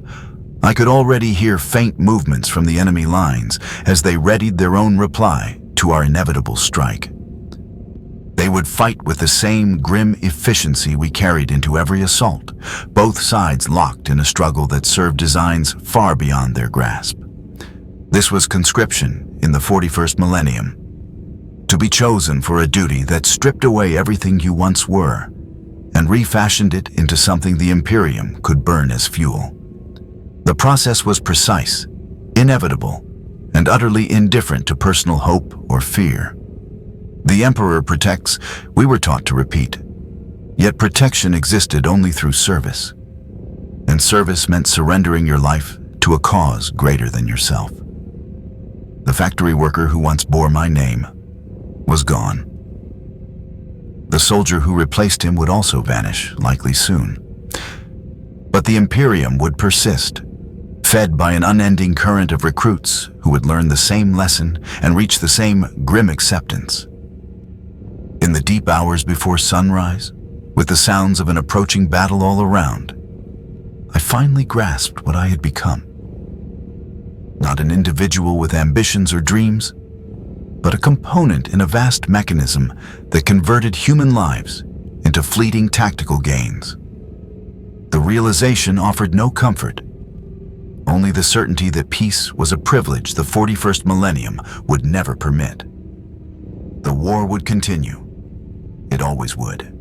I could already hear faint movements from the enemy lines as they readied their own reply to our inevitable strike. They would fight with the same grim efficiency we carried into every assault, both sides locked in a struggle that served designs far beyond their grasp. This was conscription in the 41st millennium, to be chosen for a duty that stripped away everything you once were and refashioned it into something the Imperium could burn as fuel. The process was precise, inevitable, and utterly indifferent to personal hope or fear. The Emperor protects, we were taught to repeat. Yet protection existed only through service. And service meant surrendering your life to a cause greater than yourself. The factory worker who once bore my name was gone. The soldier who replaced him would also vanish, likely soon. But the Imperium would persist, fed by an unending current of recruits who would learn the same lesson and reach the same grim acceptance. In the deep hours before sunrise, with the sounds of an approaching battle all around, I finally grasped what I had become. Not an individual with ambitions or dreams, but a component in a vast mechanism that converted human lives into fleeting tactical gains. The realization offered no comfort, only the certainty that peace was a privilege the 41st millennium would never permit. The war would continue. It always would.